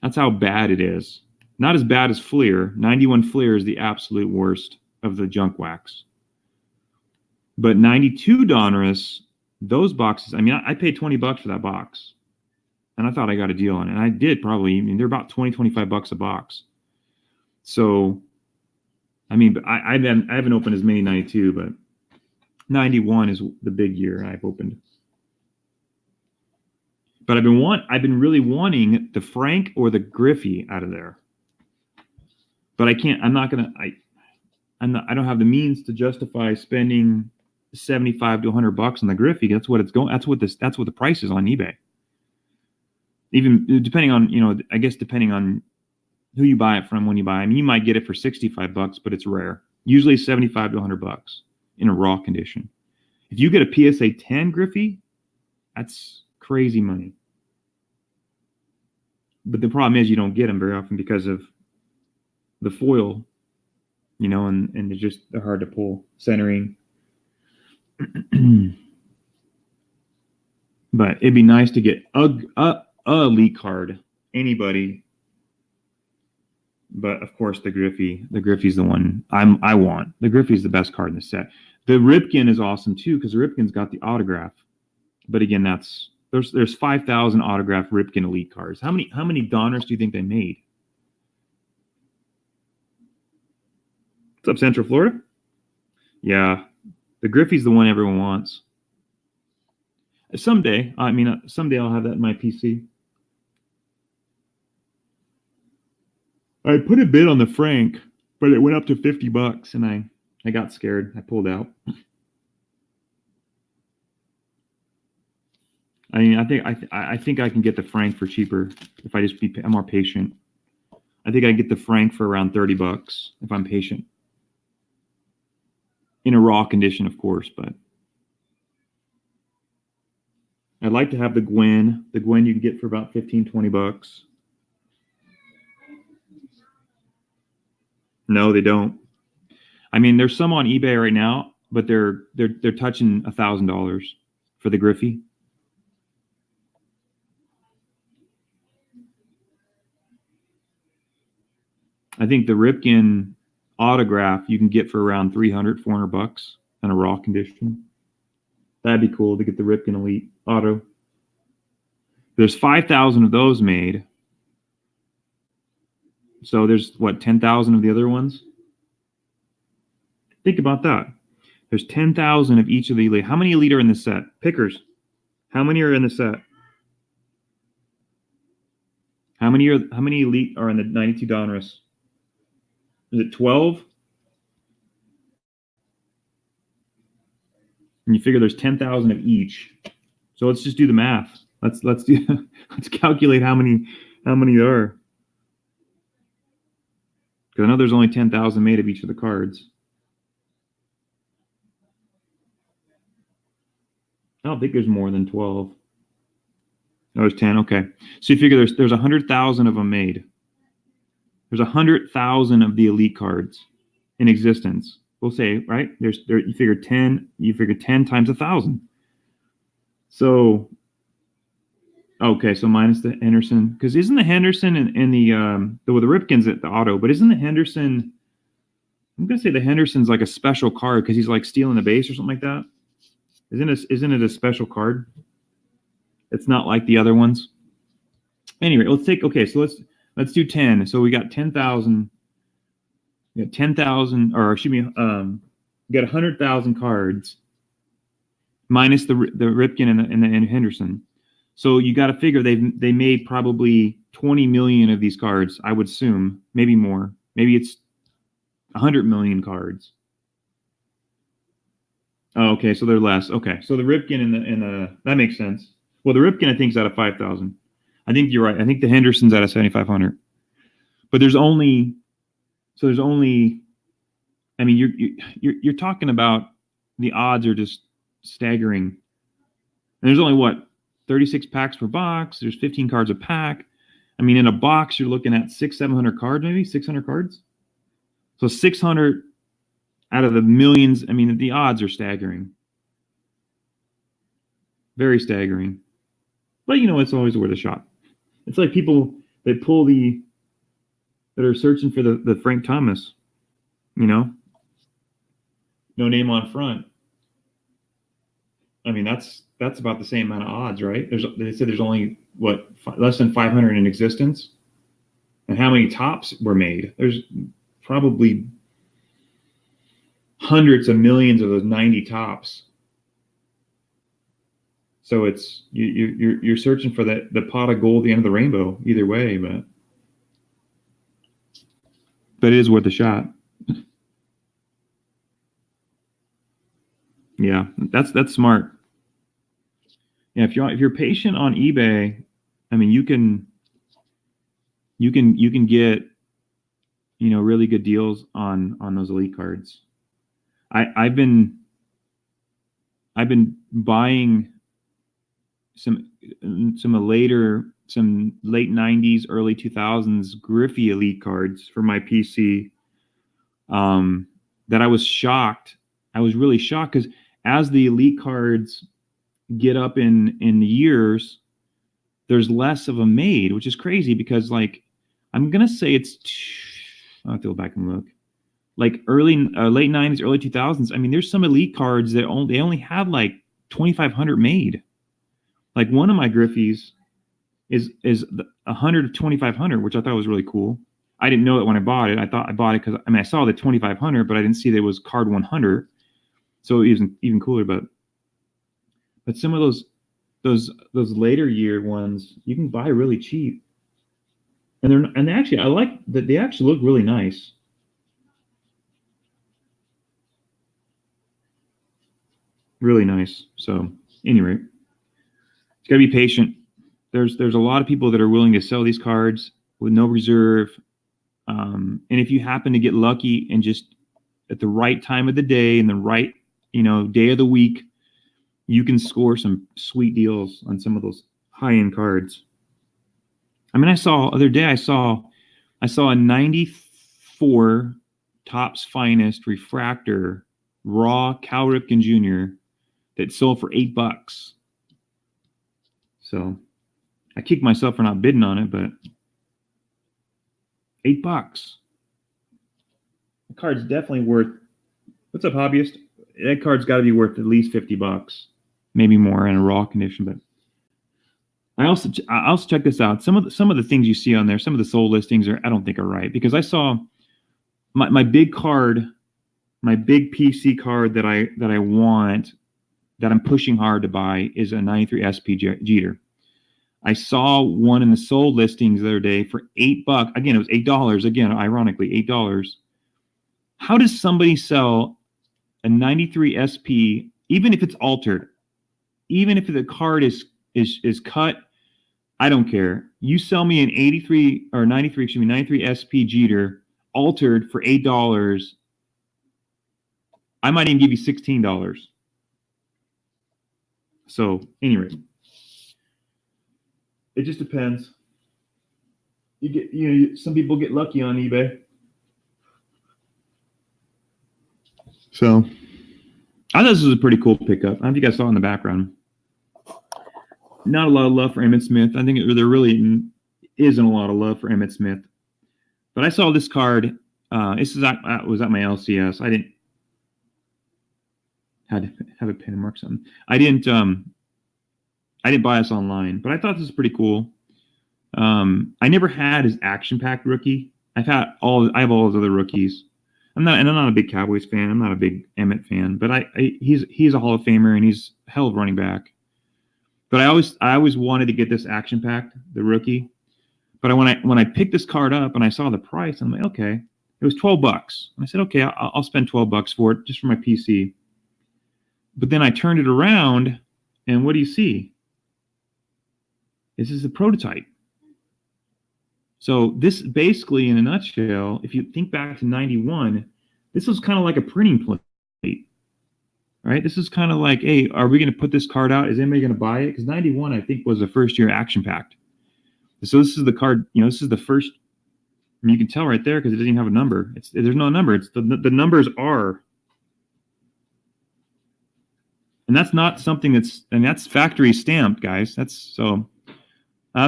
That's how bad it is. Not as bad as Fleer. 91 Fleer is the absolute worst of the junk wax. But 92 Donruss, those boxes, I mean, I paid $20 for that box. And I thought I got a deal on it. And I did probably. I mean, they're about $20-25 a box. So, I mean, I haven't opened as many 92, but 91 is the big year I've opened. But I've been really wanting the Frank or the Griffey out of there. But I can't. I don't have the means to justify spending $75 to $100 on the Griffey. That's what it's going. That's what the price is on eBay. Even depending on I guess depending on who you buy it from when you buy. I mean, you might get it for $65, but it's rare. Usually $75 to $100 in a raw condition. If you get a PSA 10 Griffey, that's crazy money. But the problem is you don't get them very often because of the foil, and they're hard to pull, centering. But it'd be nice to get a elite card, anybody. But of course, the Griffey's the one I want. The Griffey's the best card in the set. The Ripken is awesome too because the Ripken's got the autograph. But again, there's 5,000 autographed Ripken elite cards. How many Donruss do you think they made? What's up, Central Florida? Yeah, the Griffey's the one everyone wants. Someday I'll have that in my PC. I put a bid on the Frank, but it went up to $50, and I got scared. I pulled out. I mean, I think I can get the Frank for cheaper if I just I'm more patient. I think I can get the Frank for around $30 if I'm patient. in a raw condition, of course, but I'd like to have the Gwen. The Gwen you can get for about 15, 20 bucks. No, they don't. I mean, there's some on eBay right now, but they're touching $1,000 for the Griffey. I think the Ripken autograph you can get for around 300, 400 bucks in a raw condition. That'd be cool to get the Ripken Elite auto. There's 5,000 of those made. So there's what, 10,000 of the other ones? Think about that. There's 10,000 of each of the Elite. How many Elite are in the set? Pickers. How many are in the set? How many Elite are in the 92 Donruss? Is it 12? And you figure there's 10,000 of each. So let's just do the math. Let's calculate how many there are. Because I know there's only 10,000 made of each of the cards. I don't think there's more than 12. Oh, there's 10. Okay. So you figure there's 100,000 of them made. There's 100,000 of the Elite cards in existence. We'll say, right? You figure 10 times 1,000. So okay, so minus the Henderson, because isn't the Henderson and the Ripken's at the auto, but isn't the Henderson? I'm gonna say the Henderson's like a special card because he's like stealing the base or something like that. Isn't it a special card? It's not like the other ones. Anyway, so let's do 10. So we got 10,000. We got 10,000, or excuse me, we got 100,000 cards minus the Ripken and the Henderson. So you got to figure they made probably 20 million of these cards. I would assume, maybe more. Maybe it's 100 million cards. Oh, okay, so they're less. Okay, so the Ripken and the that makes sense. Well, the Ripken I think is out of 5,000. I think you're right. I think the Henderson's out of 7,500. But there's only. I mean, you're talking about the odds are just staggering. And there's only what, 36 packs per box. There's 15 cards a pack. I mean, in a box, you're looking at 700 cards, maybe 600 cards. So 600 out of the millions. I mean, the odds are staggering. Very staggering. But it's always worth a shot. It's like people that that are searching for the Frank Thomas, no name on front. I mean, that's about the same amount of odds, right? They said there's only less than 500 in existence, and how many tops were made? There's probably hundreds of millions of those 90 tops. So it's you're searching for the pot of gold at the end of the rainbow either way, but it is worth a shot. Yeah, that's smart. Yeah, if you're patient on eBay, I mean, you can get really good deals on those Elite cards. I've been buying some late 90s, early 2000s Griffey Elite cards for my PC. That I was shocked. I was really shocked because as the Elite cards get up in the years, there's less of them made, which is crazy because I'm gonna say I'll have to go back and look. Like late 90s, early 2000s. I mean, there's some Elite cards that they only have like 2,500 made. Like one of my Griffies is 100 to 2,500, which I thought was really cool. I didn't know it when I bought it. I thought I bought it because I saw the 2,500, but I didn't see that it was card 100. So it was even cooler. But some of those later year ones you can buy really cheap, and they actually I like that they actually look really nice. Really nice. So anyway, it's got to be patient. There's a lot of people that are willing to sell these cards with no reserve. And if you happen to get lucky and just at the right time of the day and the right, day of the week, you can score some sweet deals on some of those high-end cards. I mean, I saw a 94 Topps Finest refractor raw Cal Ripken Jr. that sold for $8. So I kicked myself for not bidding on it, but $8. The card's definitely worth. What's up, hobbyist? That card's got to be worth at least $50, maybe more in a raw condition. But I also check this out. Some of the things you see on there, some of the sold listings I don't think are right, because I saw my big card, my big PC card that I want, that I'm pushing hard to buy, is a 93 SP Jeter. I saw one in the sold listings the other day for $8. Again, it was $8. Again, ironically, $8. How does somebody sell a 93 SP, even if it's altered, even if the card is cut? I don't care. You sell me an 93 SP Jeter altered for $8. I might even give you $16. So, anyway, it just depends. Some people get lucky on eBay. So, I thought this was a pretty cool pickup. I don't know if you guys saw in the background. Not a lot of love for Emmitt Smith. I think there really isn't a lot of love for Emmitt Smith. But I saw this card. This was at my LCS. I didn't have a pin and mark something. I didn't buy this online, but I thought this was pretty cool. I never had his action-packed rookie. I have all his other rookies. I'm not a big Cowboys fan. I'm not a big Emmitt fan, but he's a Hall of Famer and he's a hell of a running back. But I always wanted to get this action-packed, the rookie. But when I picked this card up and I saw the price, I'm like, okay, it was $12. And I said, okay, I'll spend $12 for it just for my PC. But then I turned it around, and what do you see? This is the prototype. So this basically, in a nutshell, if you think back to 91, this was kind of like a printing plate, right? This is kind of like, hey, are we going to put this card out? Is anybody going to buy it? Because 91, I think, was the first year action-packed. So this is the card, this is the first, you can tell right there because it doesn't even have a number. There's no number. It's the numbers are. And that's not something that's factory stamped, guys. That's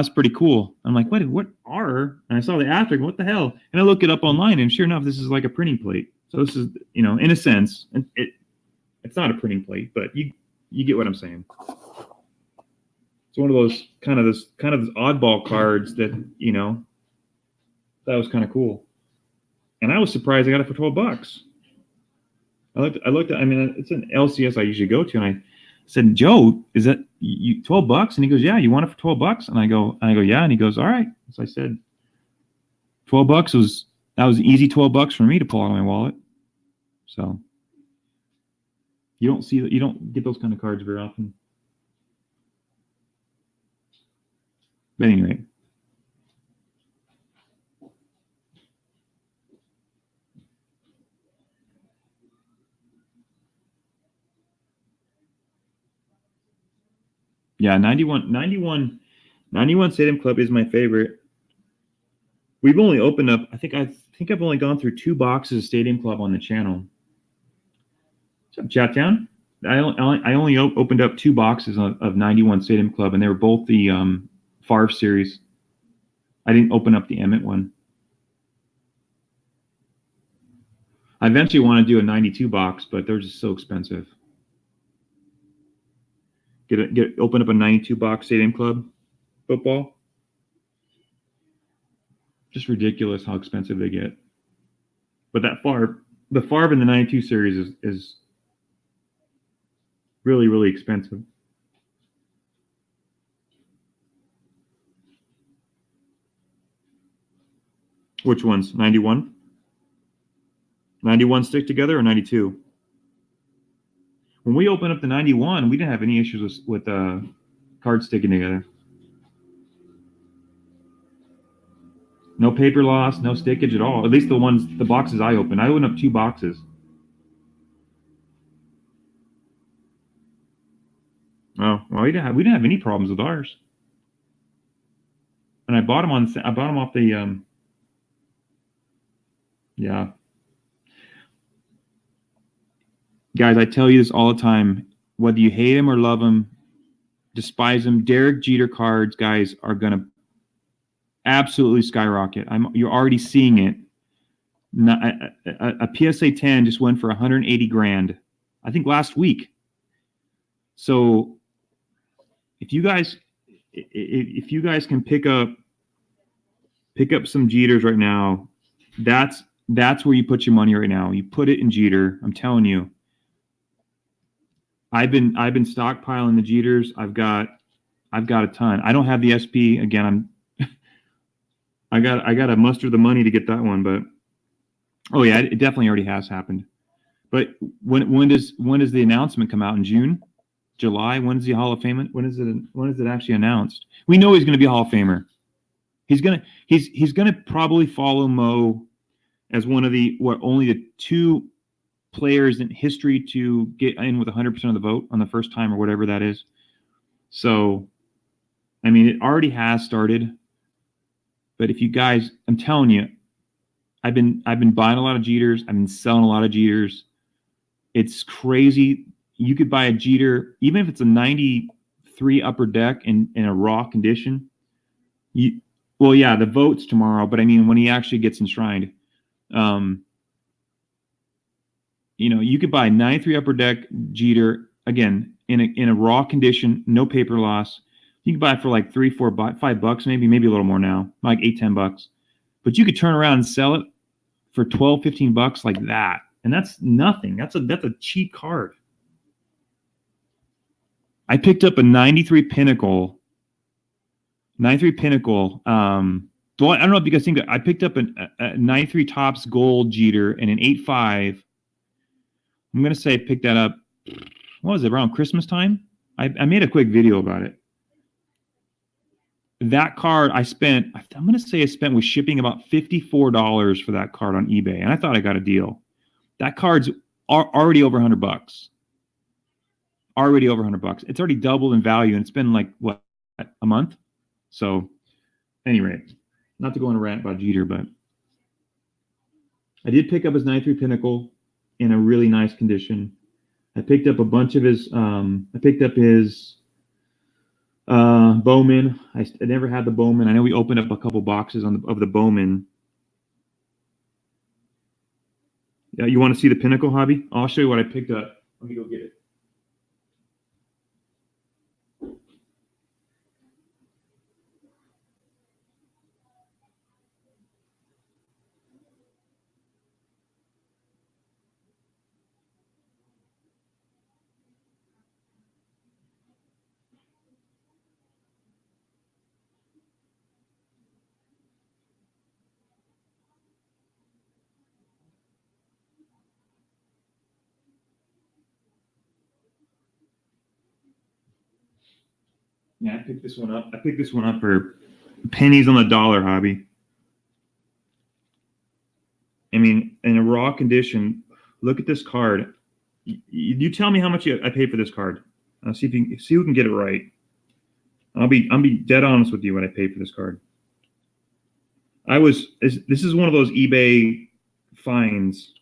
pretty cool. I'm like, what are? And I saw the asterisk. What the hell? And I look it up online, and sure enough, this is like a printing plate. So this is, in a sense, it's not a printing plate, but you get what I'm saying. It's one of those kind of this oddball cards that that was kind of cool. And I was surprised I got it for $12. I looked at, it's an LCS I usually go to, and I said, Joe, is that you $12? And he goes, yeah, you want it for $12? And I go, yeah. And he goes, all right. So I said, $12 was easy $12 for me to pull out of my wallet. So you don't get those kind of cards very often. But anyway. Yeah, 91 Stadium Club is my favorite. We've only opened up, I think I've only gone through 2 boxes of Stadium Club on the channel. What's up, Chattown? I only opened up 2 boxes of 91 Stadium Club, and they were both the Favre series. I didn't open up the Emmitt one. I eventually want to do a 92 box, but they're just so expensive. Open up a 92 box Stadium Club football. Just ridiculous how expensive they get. But the Favre in the 92 series is really, really expensive. Which ones? 91? 91 stick together or 92? When we opened up the 91, we didn't have any issues with cards sticking together. No paper loss, no stickage at all. At least the boxes I opened. I opened up 2 boxes. we didn't have any problems with ours. And I bought them off the yeah. Guys, I tell you this all the time. Whether you hate him or love him, despise him, Derek Jeter cards, guys, are gonna absolutely skyrocket. You're already seeing it. A PSA 10 just went for 180 grand, I think last week. So if you guys can pick up some Jeters right now, that's where you put your money right now. You put it in Jeter. I'm telling you. I've been stockpiling the Jeters. I've got a ton. I don't have the SP again. I got to muster the money to get that one, but oh yeah, it definitely already has happened. But when does the announcement come out? In June, July? When is the Hall of Fame? When is it actually announced? We know he's going to be a Hall of Famer. He's gonna probably follow Mo as one of only the two players in history to get in with 100% of the vote on the first time or whatever that is. So, I mean, it already has started. But if you guys, I'm telling you, I've been buying a lot of Jeters. I've been selling a lot of Jeters. It's crazy. You could buy a Jeter, even if it's a 93 upper deck in a raw condition. Well, yeah, the vote's tomorrow, but I mean, when he actually gets enshrined, you could buy a 93 upper deck Jeter, again, in a raw condition, no paper loss. You can buy it for like $3, $4, $5, maybe a little more now, like $8, $10. But you could turn around and sell it for $12, $15 like that. And that's nothing. That's a cheap card. I picked up a 93 Pinnacle. Well, I don't know if you guys think that I picked up a 93 Topps Gold Jeter and an 8.5. I'm going to say I picked that up, what was it, around Christmas time? I made a quick video about it. That card I'm going to say I spent with shipping about $54 for that card on eBay. And I thought I got a deal. That card's already over $100. Already over $100. It's already doubled in value. And it's been like, what, a month? So, anyway, not to go on a rant about Jeter, but I did pick up his 93 Pinnacle in a really nice condition. I picked up a bunch of his. I picked up his Bowman. I never had the Bowman. I know we opened up a couple boxes of the Bowman. Yeah, you want to see the Pinnacle, Hobby? I'll show you what I picked up. Let me go get it. Yeah, I picked this one up. I picked this one up for pennies on the dollar, Hobby. I mean, in a raw condition, look at this card. You tell me how much I paid for this card. I'll see who can get it right. I'll be dead honest with you when I paid for this card. This is one of those eBay finds.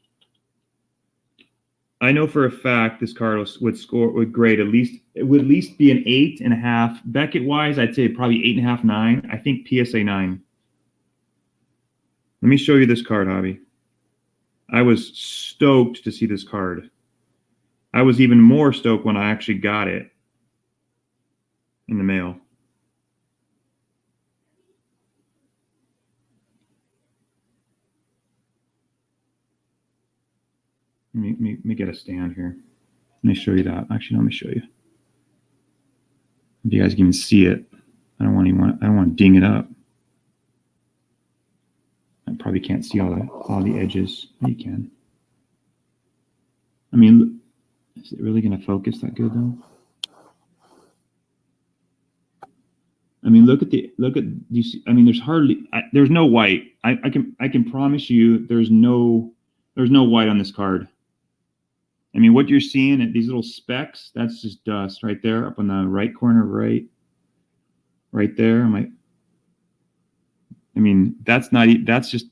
I know for a fact this card would grade at least be an 8.5. Beckett wise, I'd say probably 8.5, 9. I think PSA 9. Let me show you this card, Hobby. I was stoked to see this card. I was even more stoked when I actually got it in the mail. Let me get a stand here. Let me show you that. Actually, let me show you. If you guys can even see it, I don't want to ding it up. I probably can't see all the edges. You can. I mean, is it really going to focus that good though? I mean, look at you see, I mean, there's no white. I can promise you there's no white on this card. I mean, what you're seeing at these little specks, that's just dust right there up on the right corner, right there. I mean, that's just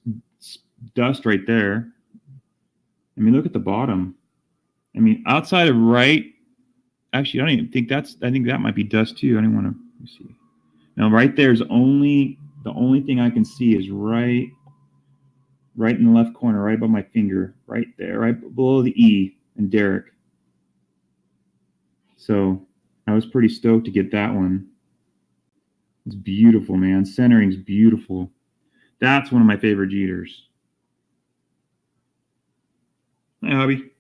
dust right there. I mean, look at the bottom. I mean, outside of right, actually, I don't even think I think that might be dust too. I don't want to see. Now, right there's the only thing I can see is right in the left corner, right above my finger, right there, right below the E and Derek. So I was pretty stoked to get that one. It's beautiful, man. Centering's beautiful. That's one of my favorite Jeters. Hi, hubby.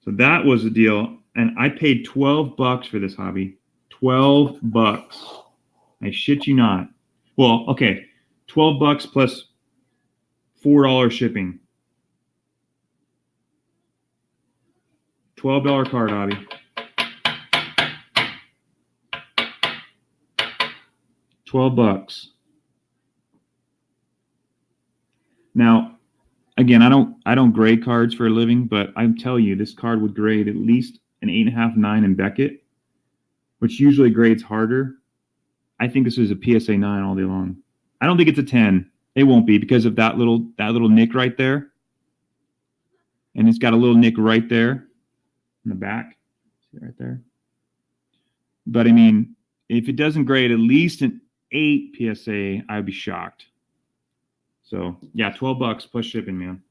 So that was the deal. And I paid $12 for this hobby. $12. I shit you not. Well, okay. $12 plus $4 shipping. $12 card hobby. $12. Now, again, I don't grade cards for a living, but I'm telling you, this card would grade at least an 8.5, 9 in Beckett, which usually grades harder. I think this is a PSA 9 all day long. I don't think it's a 10. It won't be because of that little nick right there. And it's got a little nick right there in the back. See right there. But I mean, if it doesn't grade at least an 8 PSA, I'd be shocked. So yeah, $12 plus shipping, man.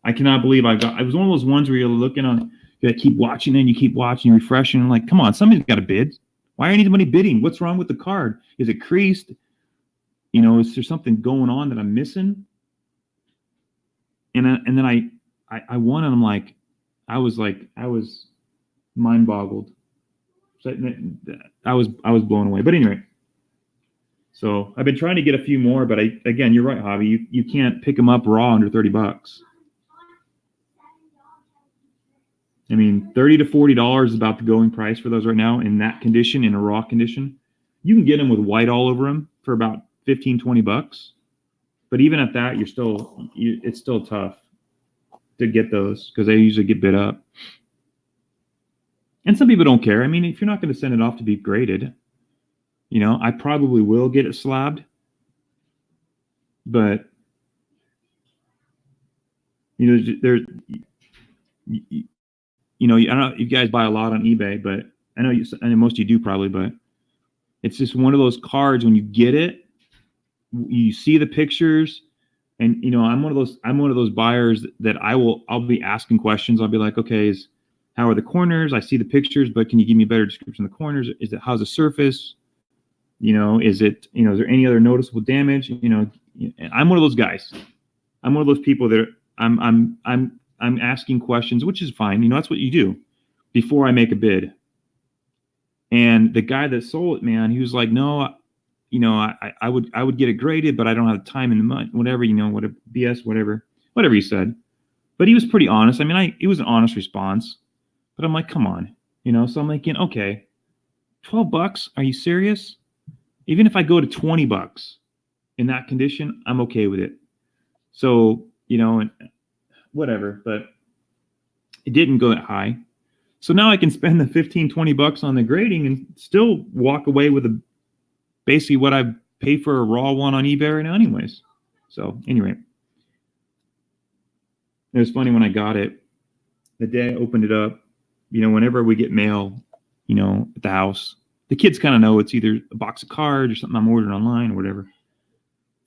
I cannot believe I was one of those ones where you're looking on, you keep watching and you keep watching, refreshing, and like, come on, somebody's got to bid. Why aren't anybody bidding? What's wrong with the card? Is it creased? You know, is there something going on that I'm missing? And then I won, and I'm like, I was mind boggled. So I was blown away. But anyway, so I've been trying to get a few more, but again, you're right, Hobby. You can't pick them up raw under $30. I mean, $30 to $40 is about the going price for those right now in that condition, in a raw condition. You can get them with white all over them for about $15, $20. But even at that, it's still tough to get those because they usually get bid up. And some people don't care. I mean, if you're not going to send it off to be graded, you know, I probably will get it slabbed. But, you know, you know, I don't know if you guys buy a lot on eBay, but I know most of you do probably, but it's just one of those cards when you get it, you see the pictures, and you know, I'm one of those buyers that I'll be asking questions. I'll be like, okay, how are the corners? I see the pictures, but can you give me a better description of the corners? How's the surface? You know, is there any other noticeable damage? You know, and I'm one of those guys. I'm one of those people that I'm asking questions, which is fine. You know, that's what you do before I make a bid. And the guy that sold it, man, he was like, no, you know, I would get it graded, but I don't have the time and the money, whatever, you know, whatever BS, whatever he said. But he was pretty honest. I mean, it was an honest response, but I'm like, come on, you know. So I'm like, okay, $12? Are you serious? Even if I go to $20 in that condition, I'm okay with it. So, you know, and whatever, but it didn't go that high. So now I can spend the $15, $20 on the grading and still walk away with basically what I pay for a raw one on eBay right now anyways. So anyway, it was funny when I got it, the day I opened it up, you know, whenever we get mail, you know, at the house, the kids kind of know it's either a box of cards or something I'm ordering online or whatever.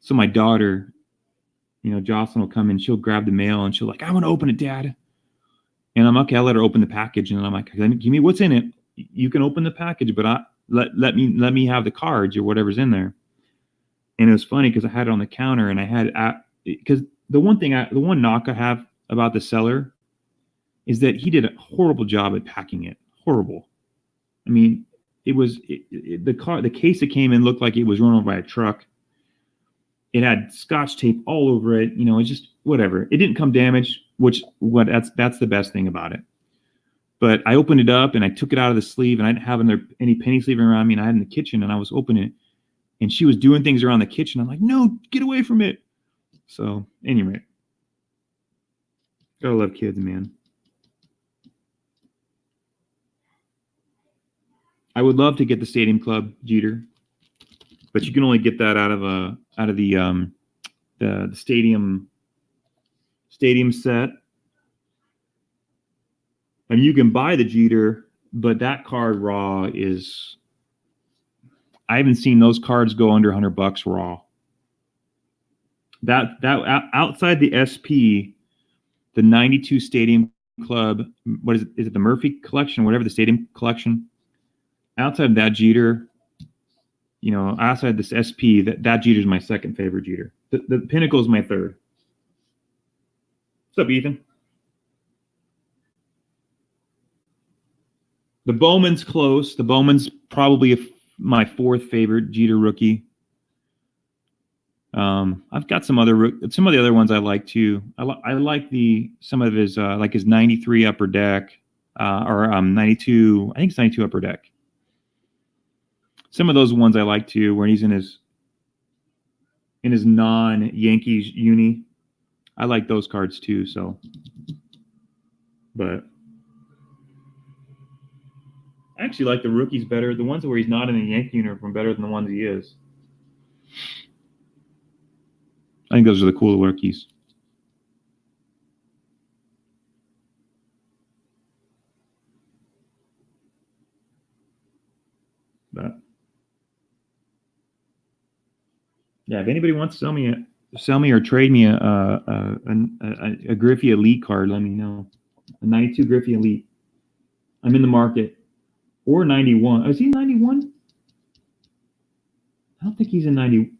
So my daughter, you know, Jocelyn will come in, she'll grab the mail and she'll like, I want to open it, Dad. And I'm okay, I'll let her open the package. And I'm like, give me what's in it. You can open the package, but let me have the cards or whatever's in there. And it was funny because I had it on the counter and I had because the one knock I have about the seller is that he did a horrible job at packing it. Horrible. I mean, the case that came in looked like it was run over by a truck. It had Scotch tape all over it. You know, it's just whatever. It didn't come damaged, that's the best thing about it. But I opened it up and I took it out of the sleeve and I didn't have any penny sleeving around me, and I had it in the kitchen and I was opening it and she was doing things around the kitchen. I'm like, no, get away from it. So anyway, Gotta love kids, man. I would love to get the Stadium Club Jeter, but you can only get that out of the stadium set. I mean, you can buy the Jeter, but that card raw is. I haven't seen those cards go under $100 raw. That outside the SP, the 92 Stadium Club, what is it? Is it the Murphy collection, whatever the Stadium collection? Outside of that Jeter, outside this SP, that Jeter is my second favorite Jeter. The Pinnacle is my third. What's up, Ethan? The Bowman's close. The Bowman's probably my fourth favorite Jeter rookie. I've got some of the other ones I like too. I like some of his like his 93 Upper Deck or 92. I think it's 92 Upper Deck. Some of those ones I like too, where he's in his non-Yankees uni. I like those cards too. So, but I actually like the rookies better. The ones where he's not in the Yankee uniform better than the ones he is. I think those are the cooler rookies. But yeah, if anybody wants to sell me or trade me a Griffey Elite card, let me know. A 92 Griffey Elite. I'm in the market. Or 91. Is he 91? I don't think he's in 90.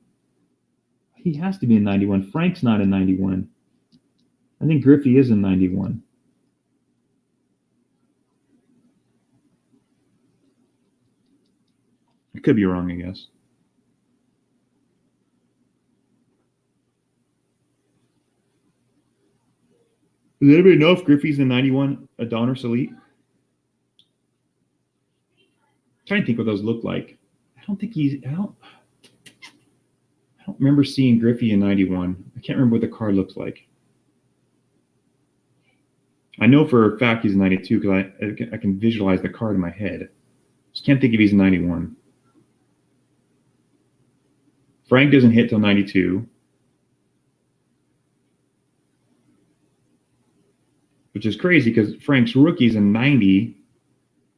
He has to be in 91. Frank's not in 91. I think Griffey is in 91. I could be wrong, I guess. Does anybody know if Griffey's in 91 a Donruss Elite? I'm trying to think what those look like. I don't remember seeing Griffey in 91. I can't remember what the card looks like. I know for a fact he's in 92 because I can visualize the card in my head. Just can't think if he's in 91. Frank doesn't hit till 92. Which is crazy because Frank's rookie's in 90.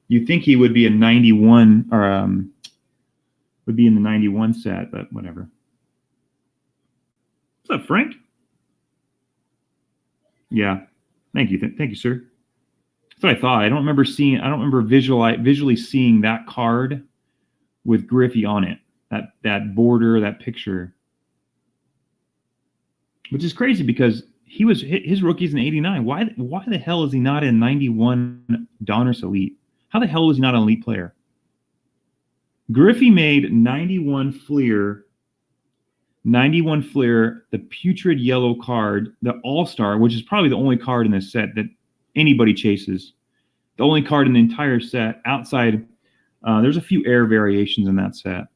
You'd think he would be a 91 or would be in the 91 set, but whatever. What's up, Frank? Yeah. Thank you. Thank you, sir. That's what I thought. I don't remember visually seeing that card with Griffey on it. That border, that picture. Which is crazy because his rookie's in 89. Why the hell is he not in 91 Donruss Elite? How the hell is he not an elite player? Griffey made 91 Fleer, the putrid yellow card, the All-Star, which is probably the only card in this set that anybody chases. The only card in the entire set outside. There's a few air variations in that set.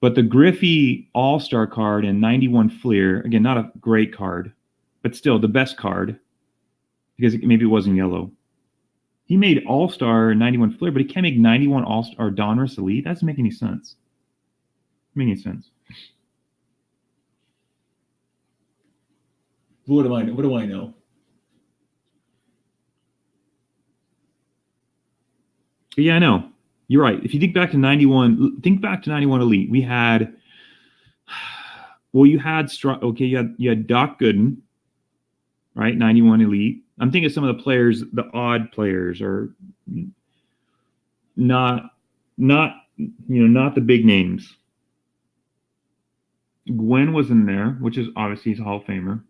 But the Griffey All-Star card in 91 Fleer, again, not a great card, but still the best card because maybe it wasn't yellow. He made All-Star 91 Fleer, but he can't make 91 All-Star Donruss Elite. That doesn't make any sense. What do I know? But yeah, I know. You're right. If you think back to 91 Elite, we had, you had Doc Gooden, right? 91 Elite. I'm thinking some of the players, the odd players, or not the big names. Gwen was in there, which is obviously he's a Hall of Famer.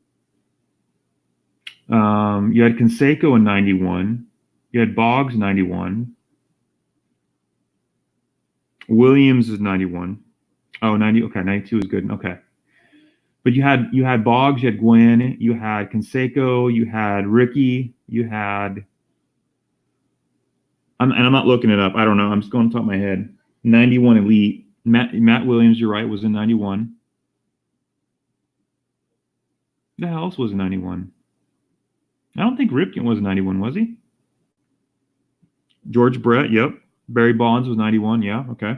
You had Canseco in 91. You had Boggs 91. Williams is 91. Oh, 90. Okay, 92 is good. Okay. But you had Boggs, you had Gwen, you had Canseco, you had Ricky, you had I'm not looking it up. I don't know. I'm just going on top of my head. 91 Elite. Matt Williams, you're right, was in 91. Who else was in 91? I don't think Ripken was 91, was he? George Brett, yep. Barry Bonds was 91, yeah, okay.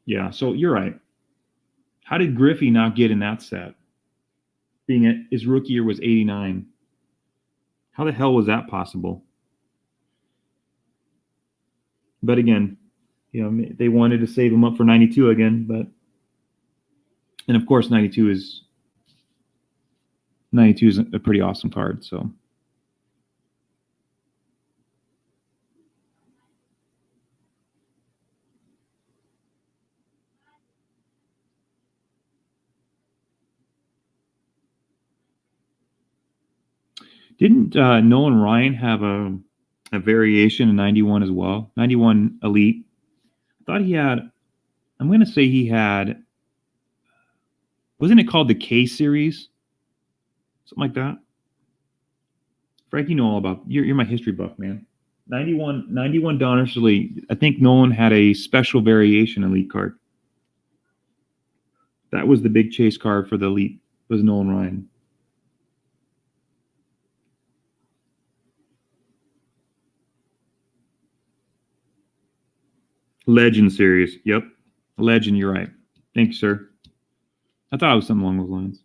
Yeah, so you're right. How did Griffey not get in that set? Being at his rookie year was 89. How the hell was that possible? But again, they wanted to save him up for 92 again, and of course 92 is a pretty awesome card, so didn't Nolan Ryan have a variation in 91 as well? 91 Elite. I thought he had, I'm going to say he had, wasn't it called the K series? Something like that. Frank, you know all about, you're my history buff, man. 91 Donruss Elite. I think Nolan had a special variation Elite card. That was the big chase card for the Elite, was Nolan Ryan. Legend series. Yep. Legend, you're right. Thanks, sir. I thought it was something along those lines.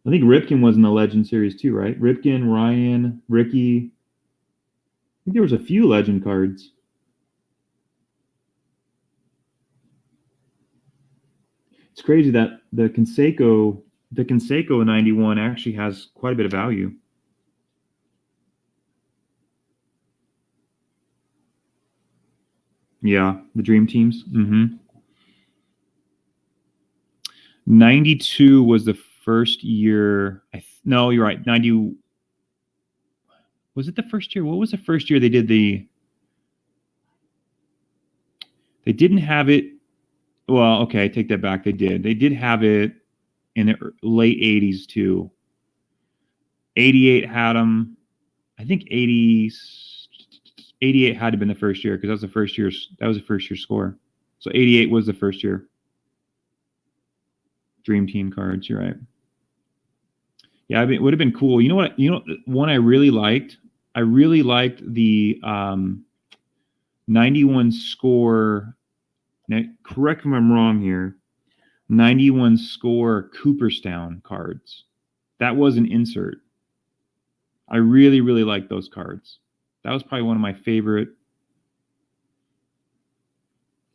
I think Ripken was in the Legend series too, right? Ripken, Ryan, Ricky. I think there was a few Legend cards. It's crazy that the Canseco 91 actually has quite a bit of value. Yeah, the Dream Teams. 92 was the first year. No, you're right. 90. Was it the first year? What was the first year they did the? They didn't have it. Well, okay, I take that back. They did. They did have it in the late 80s too. 88 had them. I think 88 had to have been the first year because that was the first year score. So 88 was the first year. Dream Team cards, you're right. Yeah, I mean, it would have been cool. You know what? One I really liked? I really liked the 91 score. Now, correct me if I'm wrong here. 91 score Cooperstown cards. That was an insert. I really, really liked those cards. That was probably one of my favorite,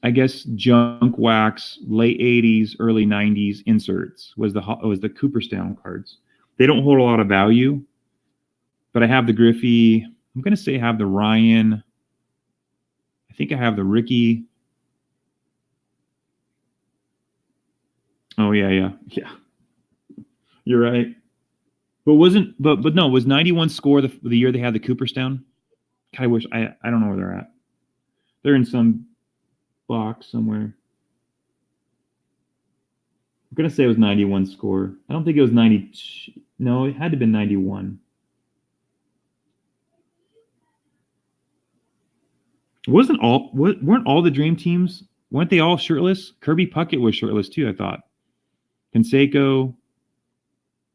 I guess, junk wax, late 80s, early 90s inserts was the Cooperstown cards. They don't hold a lot of value, but I have the Griffey. I'm going to say I have the Ryan. I think I have the Ricky. Oh, yeah. You're right. But no, was 91 score the year they had the Cooperstown? I wish, I don't know where they're at. They're in some box somewhere. I'm going to say it was 91 score. I don't think it was 90. No, it had to have been 91. Weren't all the Dream Teams, weren't they all shirtless? Kirby Puckett was shirtless too, I thought. Canseco,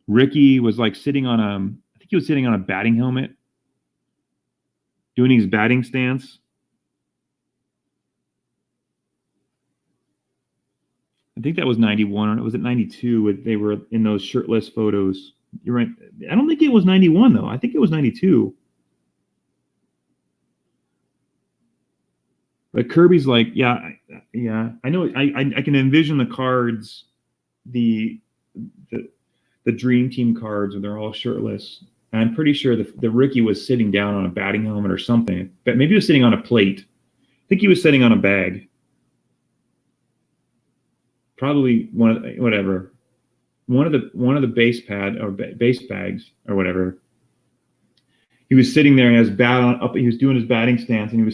Ricky was like sitting on I think he was sitting on a batting helmet, doing his batting stance. I think that was 91, or was it 92? They were in those shirtless photos. You're right. I don't think it was 91 though. I think it was 92. But Kirby's like, yeah. I know. I can envision the cards, the Dream Team cards, where they're all shirtless. And I'm pretty sure the Ricky was sitting down on a batting helmet or something. But maybe he was sitting on a plate. I think he was sitting on a bag. Probably one of the base pad or base bags or whatever. He was sitting there and his bat on up. He was doing his batting stance and he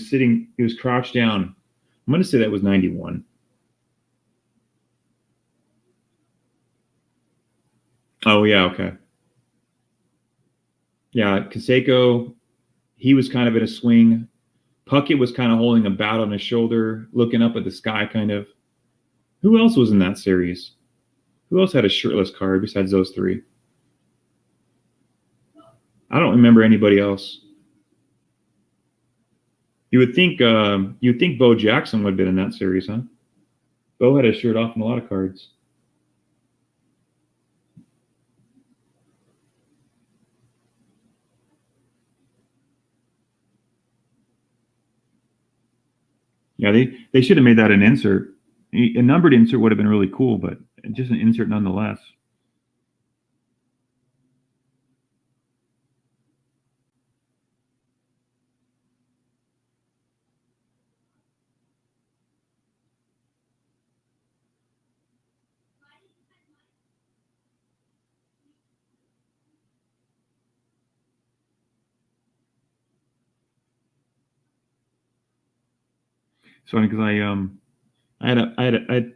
was crouched down. I'm going to say that was 91. Oh yeah, okay. Yeah, Canseco, he was kind of in a swing. Puckett was kind of holding a bat on his shoulder, looking up at the sky, kind of. Who else was in that series? Who else had a shirtless card besides those three? I don't remember anybody else. You would think Bo Jackson would have been in that series, huh? Bo had his shirt off in a lot of cards. Yeah, they should have made that an insert. A numbered insert would have been really cool, but just an insert nonetheless. It's funny because I had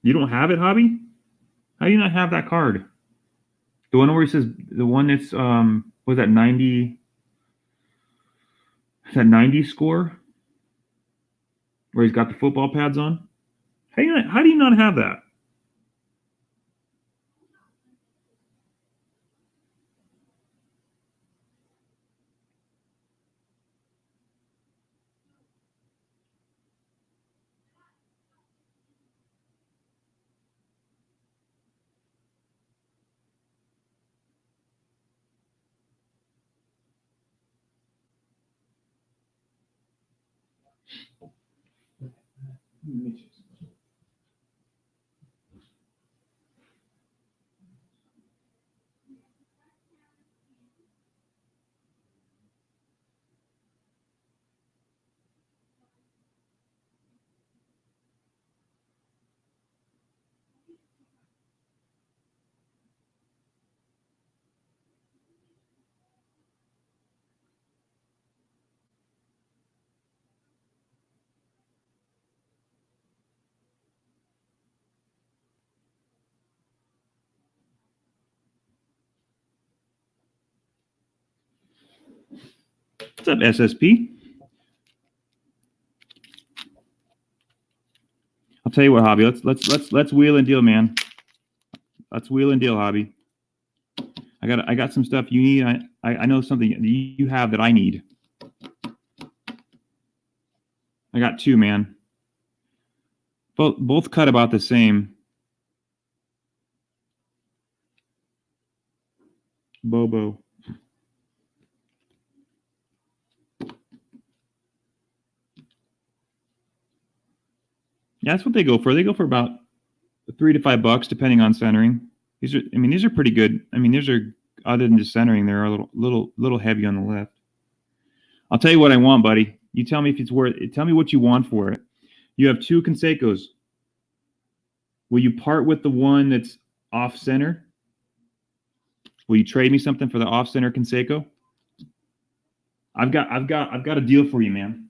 you don't have it, Hobby? How do you not have that card? The one where it says the one that's was that 90? Is that 90 score? Where he's got the football pads on? How do you not have that? What's up, SSP? I'll tell you what, Hobby. Let's wheel and deal, man. Let's wheel and deal, Hobby. I got some stuff you need. I know something you have that I need. I got two, man. Both cut about the same. Bobo. Yeah, that's what they go for. They go for about $3 to $5, depending on centering. These are pretty good. These are, other than just centering, they're a little heavy on the left. I'll tell you what I want, buddy. You tell me if it's worth it. Tell me what you want for it. You have two Canseco's. Will you part with the one that's off center? Will you trade me something for the off center Canseco? I've got a deal for you, man.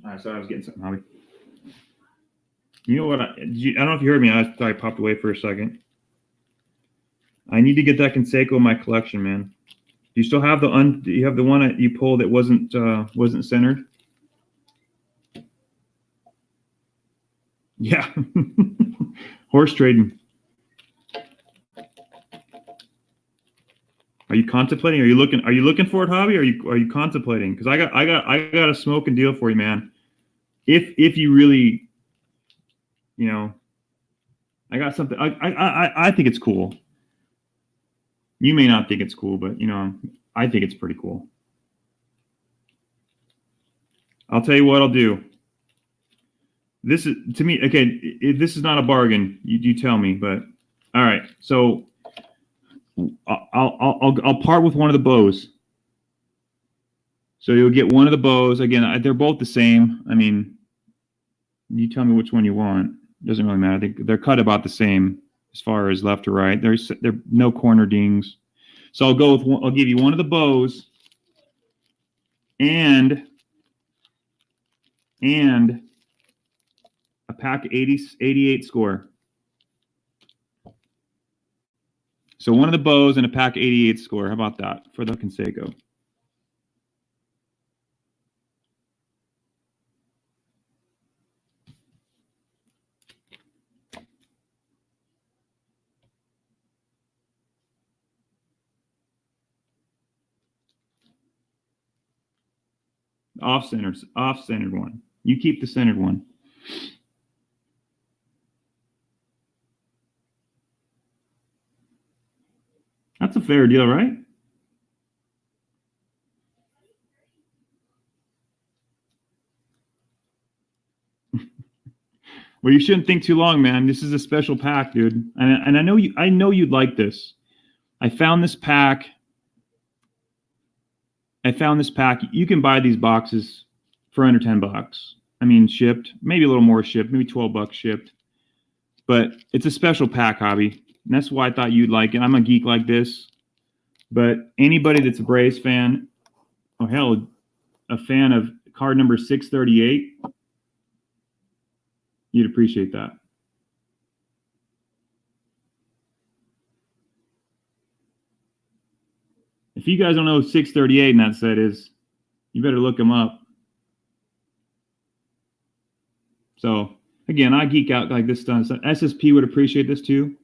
All right, so I was getting something, Hobby. You know what? I don't know if you heard me. I popped away for a second. I need to get that Canseco in my collection, man. Do you still have do you have the one that you pulled that wasn't centered? Yeah. Horse trading. Are you contemplating? Are you looking for it, Hobby? Are you contemplating? Because I got a smoking deal for you, man. If you really, I got something. I think it's cool. You may not think it's cool, but I think it's pretty cool. I'll tell you what I'll do. This is, to me, okay, this is not a bargain. You tell me, but all right. So I'll part with one of the bows. So you'll get one of the bows. Again, they're both the same. I mean, you tell me which one you want. It doesn't really matter. They're cut about the same as far as left to right. There's no corner dings. So I'll go with one. I'll give you one of the bows and a pack 88 score. So one of the bows and a pack 88 score. How about that for the Conseco? Off-centered one. You keep the centered one. That's a fair deal, right? Well, you shouldn't think too long, man. This is a special pack, dude. And I know you'd like this. I found this pack. You can buy these boxes for under $10. I mean, shipped, maybe a little more shipped, maybe $12 shipped. But it's a special pack, hobby. And that's why I thought you'd like it. I'm a geek like this. But anybody that's a Braves fan, oh hell, a fan of card number 638, you'd appreciate that. If you guys don't know who 638 in that set is, you better look them up. So again, I geek out like this stuff. So SSP would appreciate this too.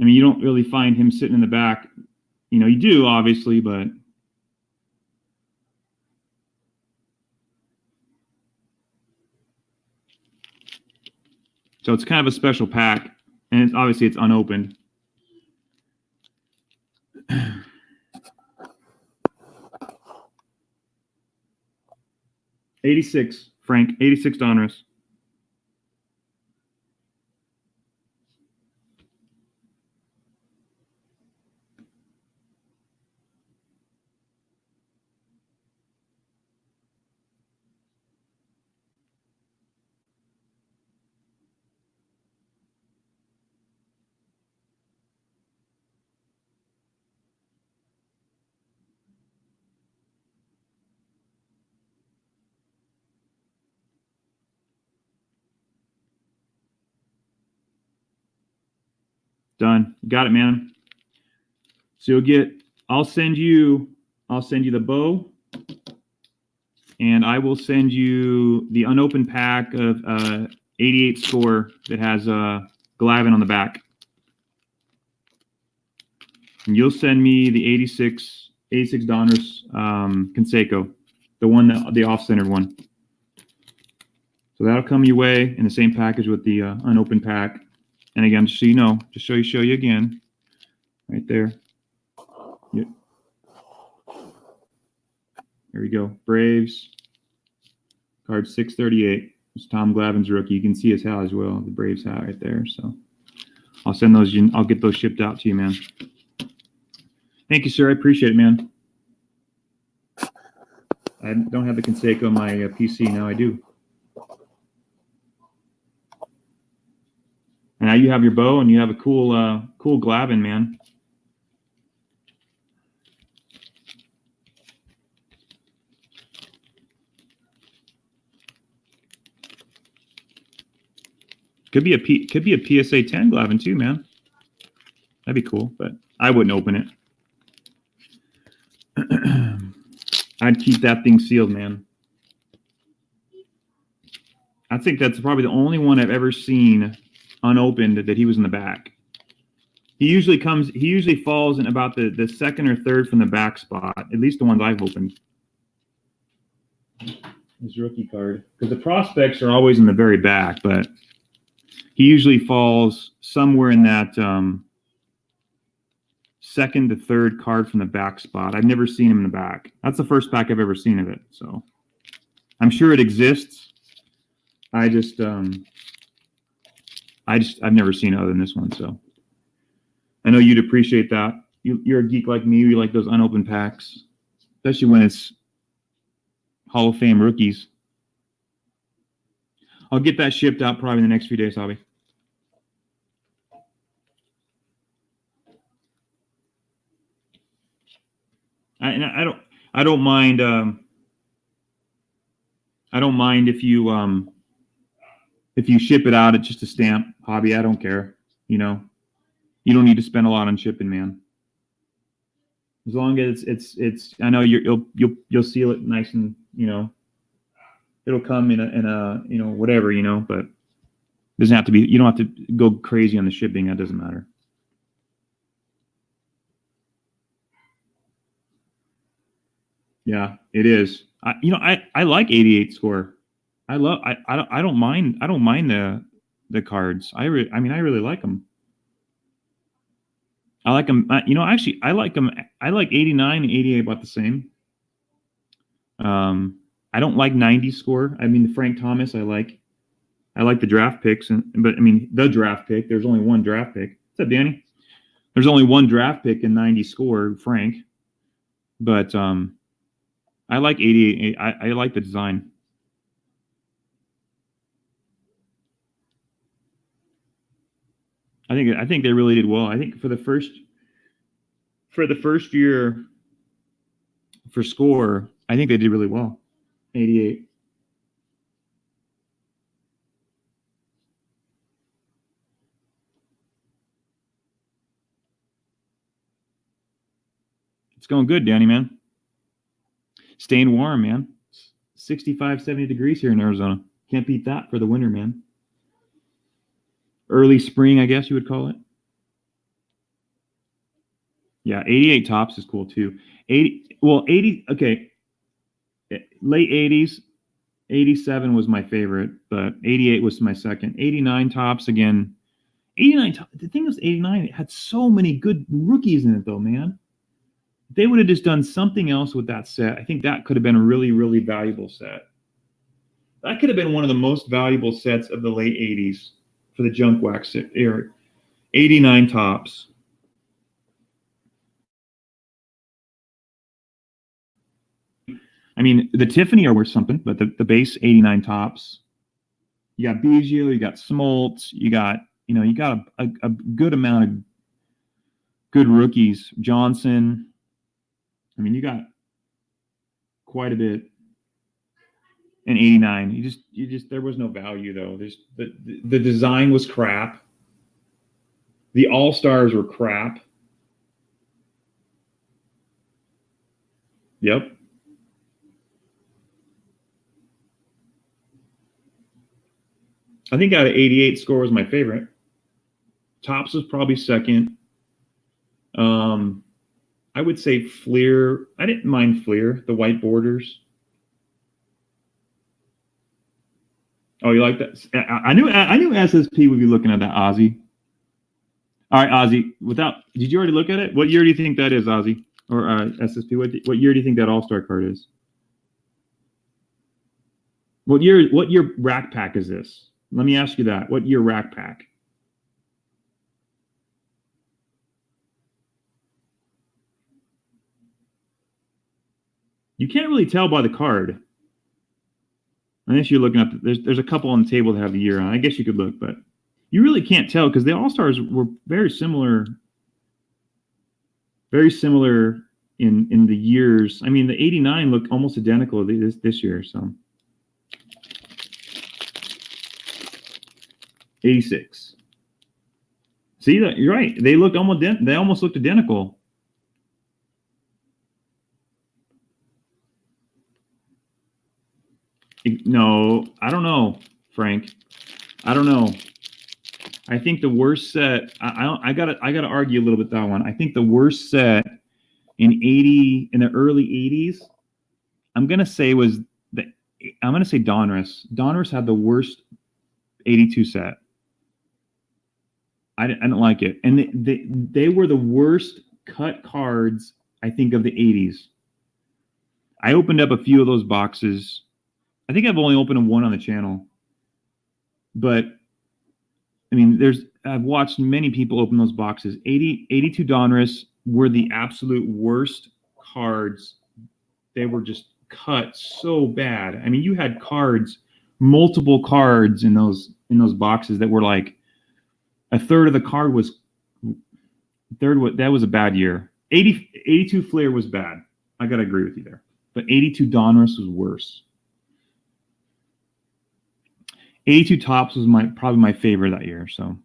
I mean, you don't really find him sitting in the back. You know, you do obviously, but so it's kind of a special pack, and it's obviously it's unopened. $86, Frank. $86. Done. Got it, man. So I'll send you the bow, and I will send you the unopened pack of 88 score that has Glavin on the back. And you'll send me the 86 Donruss Conseco, the off-centered one. So that'll come your way in the same package with the unopened pack. And again, just so you know, just show you again, right there. Yep. There we go. Braves, card 638. It's Tom Glavin's rookie. You can see his hat as well, the Braves hat right there. So I'll send those. I'll get those shipped out to you, man. Thank you, sir. I appreciate it, man. I don't have the Conseco on my PC now. I do. And now you have your bow, and you have a cool Glavin, man. Could be a PSA 10 Glavin too, man. That'd be cool, but I wouldn't open it. I'd keep that thing sealed, man. I think that's probably the only one I've ever seen unopened that he was in the back. He usually falls in about the second or third from the back spot, at least the ones I've opened. His rookie card. Because the prospects are always in the very back, but he usually falls somewhere in that second to third card from the back spot. I've never seen him in the back. That's the first pack I've ever seen of it. So I'm sure it exists, I've never seen it other than this one, so I know you'd appreciate that. You're a geek like me. You like those unopened packs, especially when it's Hall of Fame rookies. I'll get that shipped out probably in the next few days, Hobby. I don't mind. I don't mind if you ship it out at just a stamp, Hobby. I don't care. You know, you don't need to spend a lot on shipping, man. As long as it's. I know you'll seal it nice and it'll come in a whatever but it doesn't have to be. You don't have to go crazy on the shipping. That doesn't matter. Yeah, it is. I like 88 score. I don't mind the cards. I really like them. I like them. Actually, I like them. I like 89 and 88 about the same. I don't like 90 score. I mean, the Frank Thomas. I like the draft picks, but the draft pick. There's only one draft pick. What's up, Danny? There's only one draft pick in 90 score, Frank. But I like 88. I like the design. I think they really did well. I think for the first year for score, I think they did really well. 88. It's going good, Danny, man. Staying warm, man. 65, 70 degrees here in Arizona. Can't beat that for the winter, man. Early spring, I guess you would call it. Yeah, 88 tops is cool too. 80, okay. Late 80s, 87 was my favorite, but 88 was my second. 89 tops again. 89 the thing was 89, it had so many good rookies in it though, man. They would have just done something else with that set. I think that could have been a really, really valuable set. That could have been one of the most valuable sets of the late 80s for the junk wax era. 89 tops. I mean, the Tiffany are worth something, but the base 89 tops. You got Biggio, you got Smoltz, you got a good amount of good rookies. Johnson. I mean, you got quite a bit. In 89, you just there was no value though. The design was crap. The All-Stars were crap. Yep. I think out of 88, score was my favorite. Tops was probably second. I would say Fleer. I didn't mind Fleer, the white borders. Oh, you like that? I knew SSP would be looking at that, Ozzy. All right, Ozzy. Did you already look at it? What year do you think that is, Ozzy? Or SSP? What year do you think that All-Star card is? What year rack pack is this? Let me ask you that. What year rack pack? You can't really tell by the card. Unless you're looking up, there's a couple on the table that have the year on. I guess you could look, but you really can't tell because the All-Stars were very similar in the years. I mean, the 89 looked almost identical this year. So 86. See that? You're right. They almost looked identical. No, I don't know, Frank. I don't know. I think the worst set. I gotta argue a little bit that one. I think the worst set in the early 80s. I'm gonna say Donruss. Donruss had the worst 82 set. I didn't like it, and they were the worst cut cards I think of the 80s. I opened up a few of those boxes. I think I've only opened one on the channel. But I mean, I've watched many people open those boxes. 82 Donruss were the absolute worst cards. They were just cut so bad. I mean, you had multiple cards in those boxes that were like a third of the card was that was a bad year. 82 Flair was bad. I gotta agree with you there. But 82 Donruss was worse. 82 Topps was probably my favorite that year. So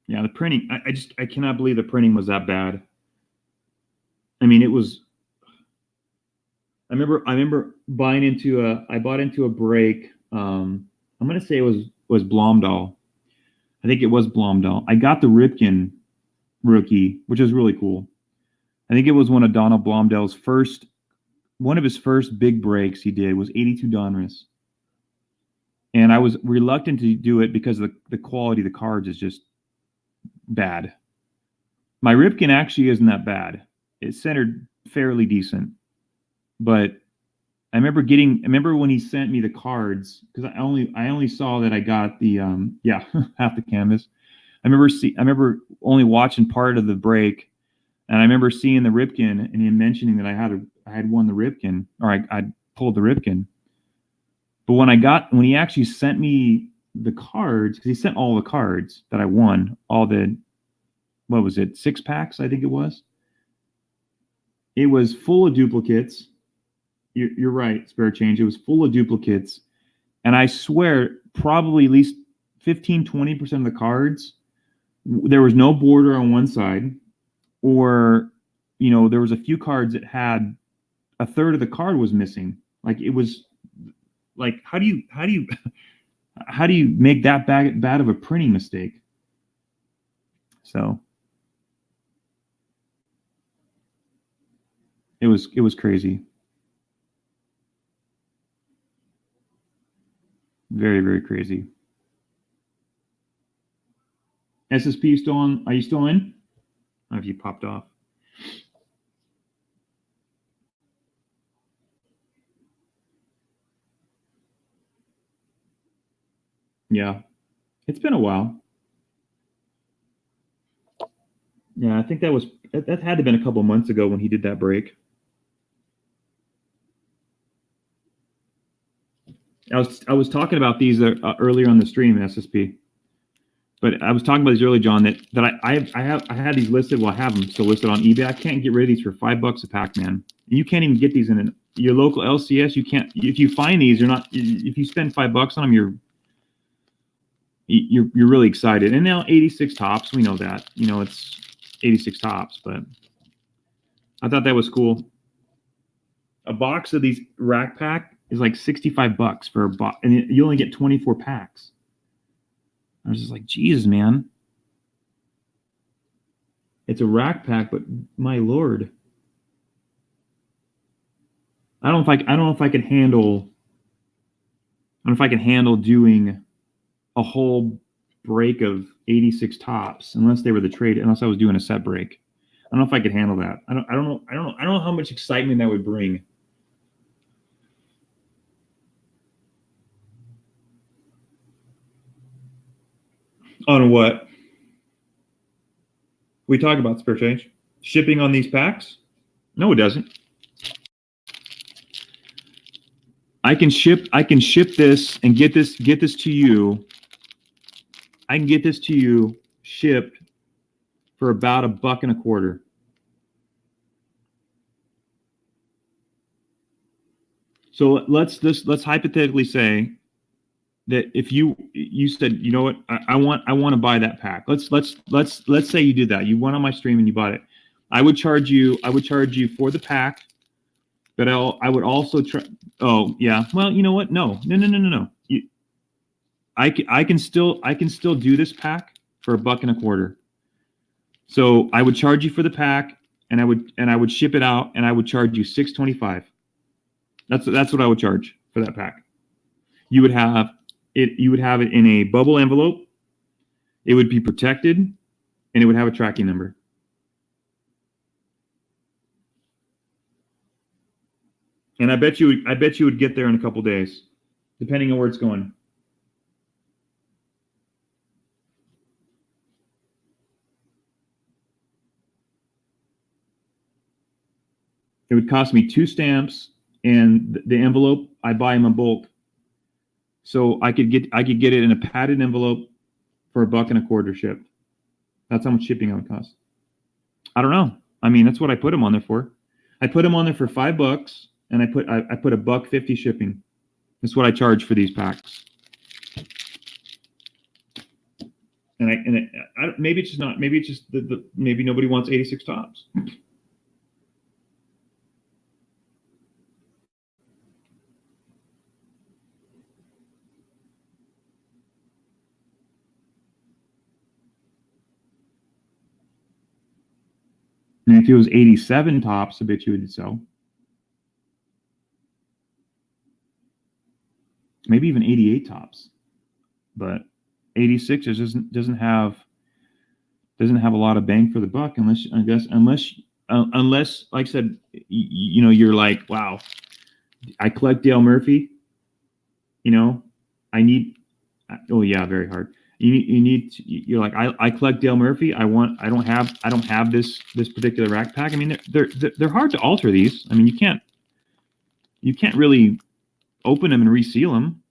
yeah, the printing. I cannot believe the printing was that bad. I mean, it was. I remember buying into I bought into a break. I'm gonna say it was Blomdahl. I think it was Blomdahl. I got the Ripken rookie, which is really cool. I think it was one of Donald Blomdahl's one of his first big breaks he did was 82 Donruss. And I was reluctant to do it because the quality of the cards is just bad. My Ripken actually isn't that bad. It's centered fairly decent. But I remember when he sent me the cards, because I only saw that I got the half the canvas. I remember only watching part of the break, and I remember seeing the Ripken and him mentioning that I had won the Ripken, or I pulled the Ripken. But when he actually sent me the cards, because he sent all the cards that I won, all the, what was it, 6 packs, I think it was. It was full of duplicates. You're right, Spare Change. It was full of duplicates. And I swear, probably at least 15, 20% of the cards, there was no border on one side, or, there was a few cards that had a third of the card was missing. Like, it was like, how do you make that bad of a printing mistake? So it was crazy. Very, very crazy. SSP still on? Are you still in? I don't know if you popped off. Yeah. It's been a while. Yeah, I think that had to have been a couple months ago when he did that break. I was talking about these earlier on the stream, SSP. But I was talking about these earlier, John, that I had these listed. Well, I have them still listed on eBay. I can't get rid of these for $5 a pack, man. And you can't even get these in your local LCS. You can't. If you find these, you're not. If you spend $5 on them, you're really excited. And now 86 Topps, we know that. It's 86 Topps, but I thought that was cool. A box of these rack pack is like $65 for a box, and you only get 24 packs. I was just like, Jesus, man. It's a rack pack, but my Lord. I don't know if I can handle doing a whole break of 86 Topps unless I was doing a set break. I don't know if I could handle that. I don't know how much excitement that would bring. On what? We talk about Spare Change. Shipping on these packs? No, it doesn't. I can ship this and get this to you. I can get this to you shipped for about $1.25. So let's hypothetically say that if you said, you know what, I want to buy that pack. Let's say you did that. You went on my stream and you bought it. I would charge you for the pack, but I would also try. Oh yeah. Well, you know what? No. I can still do this pack for $1.25. So I would charge you for the pack, and I would ship it out, and I would charge you $6.25. That's what I would charge for that pack. You would have it in a bubble envelope. It would be protected, and it would have a tracking number. And I bet you would get there in a couple days, depending on where it's going. It would cost me 2 stamps and the envelope. I buy them in bulk, so I could get it in a padded envelope for $1.25 shipped. That's how much shipping it would cost. I don't know. I mean, that's what I put them on there for. I put them on there for $5, and I put $1.50 shipping. That's what I charge for these packs. And maybe it's just not. Maybe it's just maybe nobody wants 86 tops. And if it was 87 tops, I bet you would sell. Maybe even 88 tops, but 86 doesn't have a lot of bang for the buck unless like I said, you're like, wow, I collect Dale Murphy. I need. Oh yeah, very hard. You're like, I collect Dale Murphy. I don't have this particular rack pack. I mean, they're hard to alter these. I mean, you can't really open them and reseal them.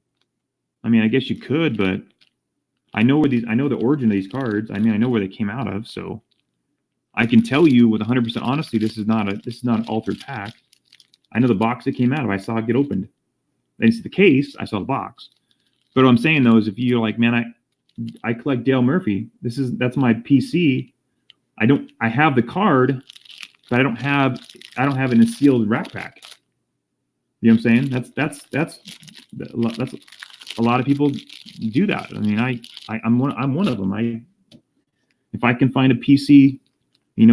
I mean, I guess you could, but I know the origin of these cards. I mean, I know where they came out of, so I can tell you with 100% honesty, this is not an altered pack. I know the box it came out of. I saw it get opened. I didn't see the case. I saw the box. But what I'm saying though is, if you're like, man, I collect Dale Murphy. That's my PC. I have the card, but I don't have it in a sealed rack pack. You know what I'm saying? That's a lot of people do that. I mean, I'm one of them. If I can find a PC,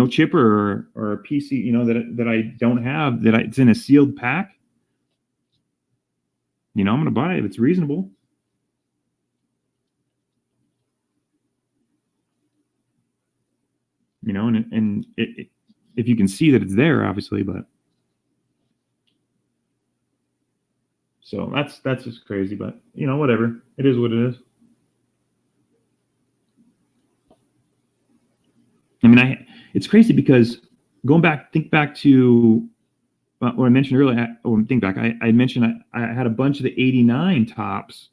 chipper or a PC, that I don't have, it's in a sealed pack, I'm going to buy it if it's reasonable. And if you can see that it's there, obviously, but so that's just crazy, but whatever. It is what it is. I mean, it's crazy because think back to what I mentioned earlier. I mentioned I had a bunch of the 89 tops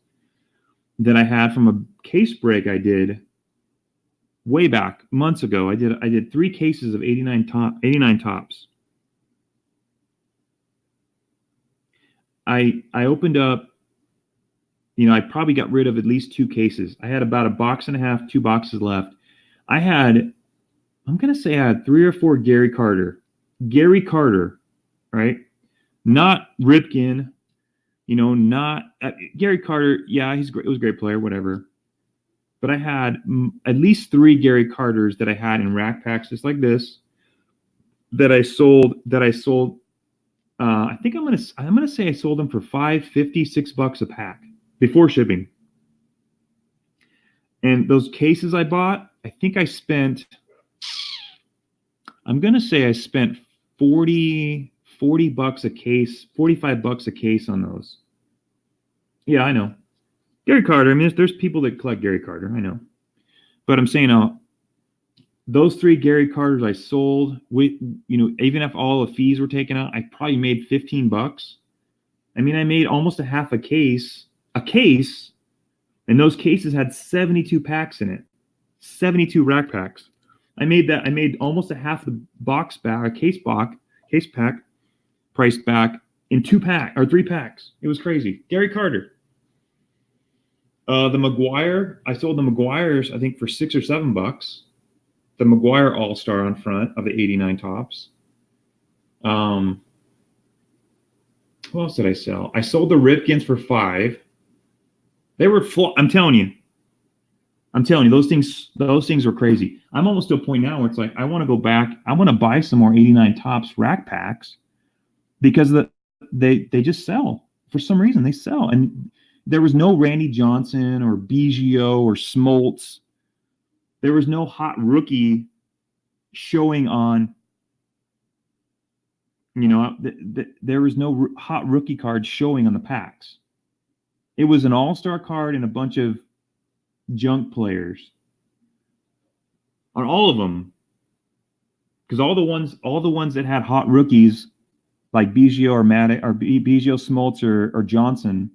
that I had from a case break I did way back months ago. I did 3 cases of 89 tops. I opened up, I probably got rid of at least 2 cases. I had about a box and a half, 2 boxes left. I'm going to say I had 3 or 4 Gary Carter, right? Not Ripken, not Gary Carter. Yeah, he's great. It was a great player, whatever. But I had at least 3 Gary Carters that I had in rack packs just like this that I sold. I think I'm gonna say I sold them for $5.50, $6 a pack before shipping. And those cases I bought, I think I spent. I'm gonna say I spent $40 a case, $45 a case on those. Yeah, I know. Gary Carter. I mean, there's people that collect Gary Carter. I know, but I'm saying, those 3 Gary Carters I sold, even if all the fees were taken out, I probably made $15. I mean, I made almost a half a case, and those cases had 72 packs in it, 72 rack packs. I made almost a half the box back, a case pack, price back in 3 packs. It was crazy. Gary Carter. The McGuire, I sold the McGuires, I think, for $6 or $7. The McGuire All-Star on front of the 89 tops. What else did I sell? I sold the Ripkins for $5. They were I'm telling you, those things were crazy. I'm almost to a point now where it's like, I want to go back. I want to buy some more 89 tops rack packs because they just sell. For some reason, they sell. And there was no Randy Johnson or Biggio or Smoltz. There was no hot rookie showing on You know, there was no hot rookie card showing on the packs. It was an all-star card and a bunch of junk players on all of them. Because all the ones that had hot rookies like Biggio or Maddox or Biggio, Smoltz or Johnson,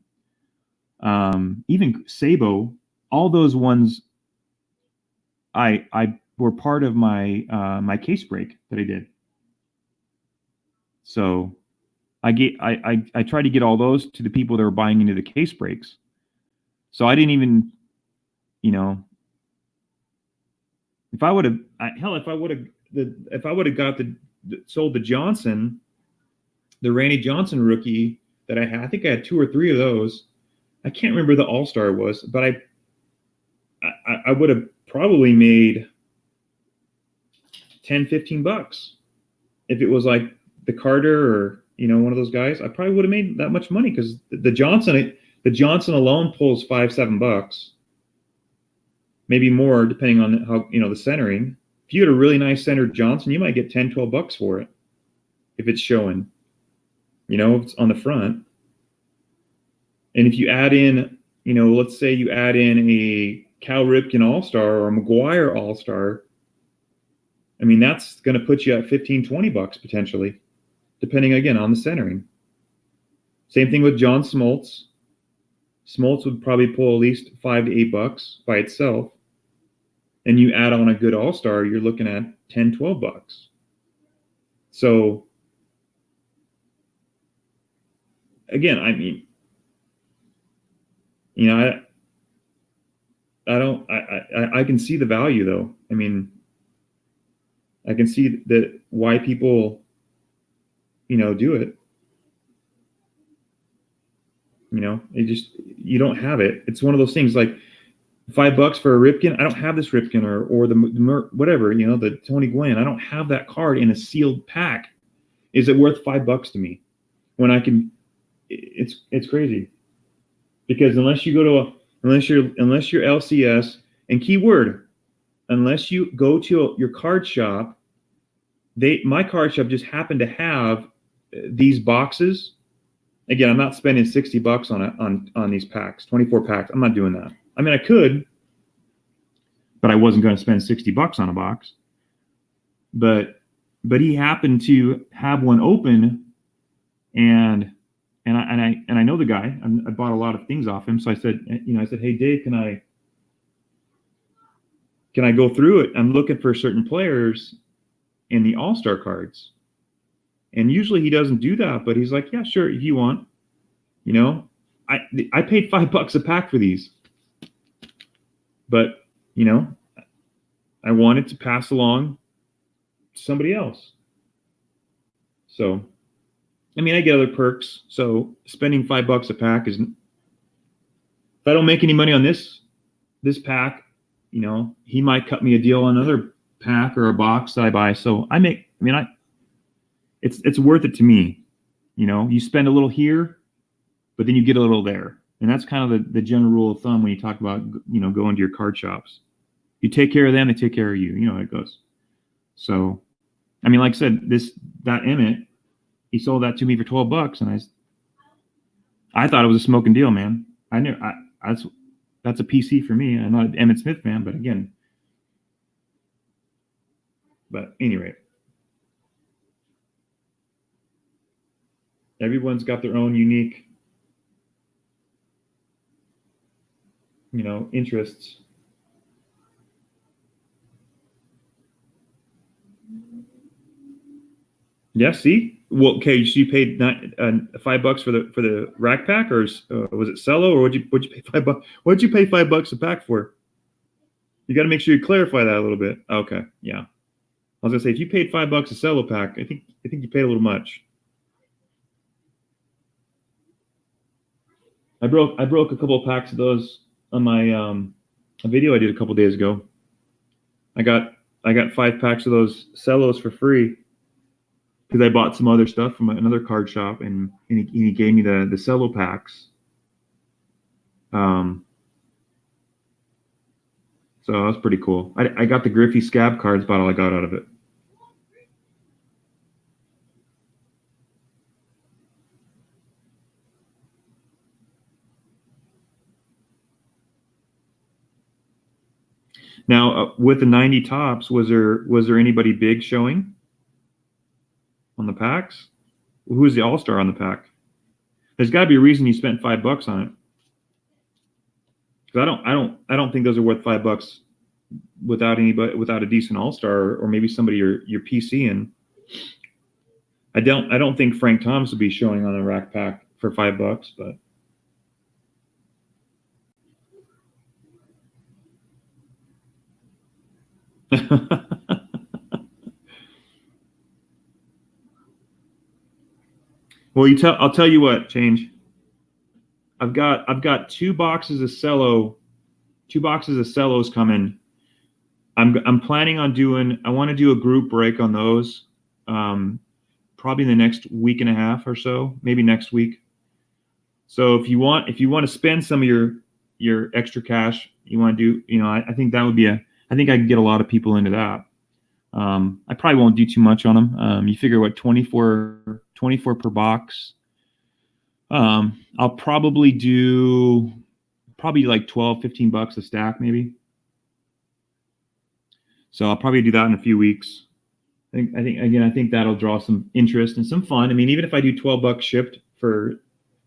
even Sabo, all those ones I were part of my my case break that I did. So I tried to get all those to the people that were buying into the case breaks. So I didn't even, you know, if I would have got sold the Johnson, the Randy Johnson rookie that I had, I think I had 2 or 3 of those. I can't remember the All-Star was, but I would have probably made $10-15 if it was like the Carter or, you know, one of those guys. I probably would have made that much money because the Johnson alone pulls $5-7, maybe more depending on how, you know, the centering. If you had a really nice centered Johnson, you might get $10-12 for it if it's showing, you know, if it's on the front. And if you add in, you know, let's say you add in a Cal Ripken All-Star or a McGuire All-Star, I mean, that's going to put you at $15-20 potentially, depending, again, on the centering. Same thing with John Smoltz. Smoltz would probably pull at least $5-8 by itself. And you add on a good All-Star, you're looking at $10-12. So, again, I mean, you know, I can see the value though. I mean, I can see that why people, you know, do it. You know, you don't have it. It's one of those things like $5 for a Ripken. I don't have this Ripken or the whatever, you know, the Tony Gwynn. I don't have that card in a sealed pack. Is it worth $5 to me when I can? It's crazy. Because unless you're LCS, and keyword, unless you go to your card shop, my card shop just happened to have these boxes. Again, I'm not spending $60 on these packs, 24 packs. I'm not doing that. I mean, I could, but I wasn't going to spend $60 on a box. But he happened to have one open, and I know the guy. I bought a lot of things off him. So I said, hey, Dave, can I go through it? I'm looking for certain players in the All-Star cards. And usually he doesn't do that, but he's like, yeah, sure, if you want. You know, I paid $5 a pack for these. But, you know, I wanted to pass along to somebody else. So, I mean, I get other perks. So spending $5 a pack is, if I don't make any money on this pack, you know, he might cut me a deal on another pack or a box that I buy. So it's worth it to me. You know, you spend a little here, but then you get a little there. And that's kind of the general rule of thumb when you talk about, you know, going to your card shops. You take care of them, they take care of you. You know how it goes. So, I mean, like I said, that Emmitt, he sold that to me for $12, and I thought it was a smoking deal, man. That's a PC for me. I'm not an Emmitt Smith fan, but again, anyway, everyone's got their own unique, you know, interests. Yeah, see? Well, okay, so you paid $5 for the rack pack, or was it Cello, or what'd you pay $5? What'd you pay $5 a pack for? You got to make sure you clarify that a little bit. Okay, yeah. I was gonna say, if you paid $5 a Cello pack, I think you paid a little much. I broke a couple of packs of those on my a video I did a couple days ago. I got 5 packs of those Cellos for free, because I bought some other stuff from another card shop, and he gave me the Cello packs. So that was pretty cool. I got the Griffey Scab cards, about all I got out of it. Now, with the 90 tops, was there anybody big showing on the packs? Who was the all-star on the pack? There's got to be a reason you spent $5 on it. Because I don't think those are worth $5 without a decent all-star, or maybe somebody you're PCing. I don't think Frank Thomas would be showing on a rack pack for $5, but. Well, I'll tell you what, Change. I've got 2 boxes of cellos coming. I'm planning on I want to do a group break on those, probably in the next week and a half or so, maybe next week. So if you want to spend some of your extra cash, you want to do, I think that would be I think I can get a lot of people into that. I probably won't do too much on them. You figure what, 24 per box. I'll probably do like $12-15 a stack maybe. So I'll probably do that in a few weeks. I think that'll draw some interest and some fun. I mean, even if I do $12 shipped for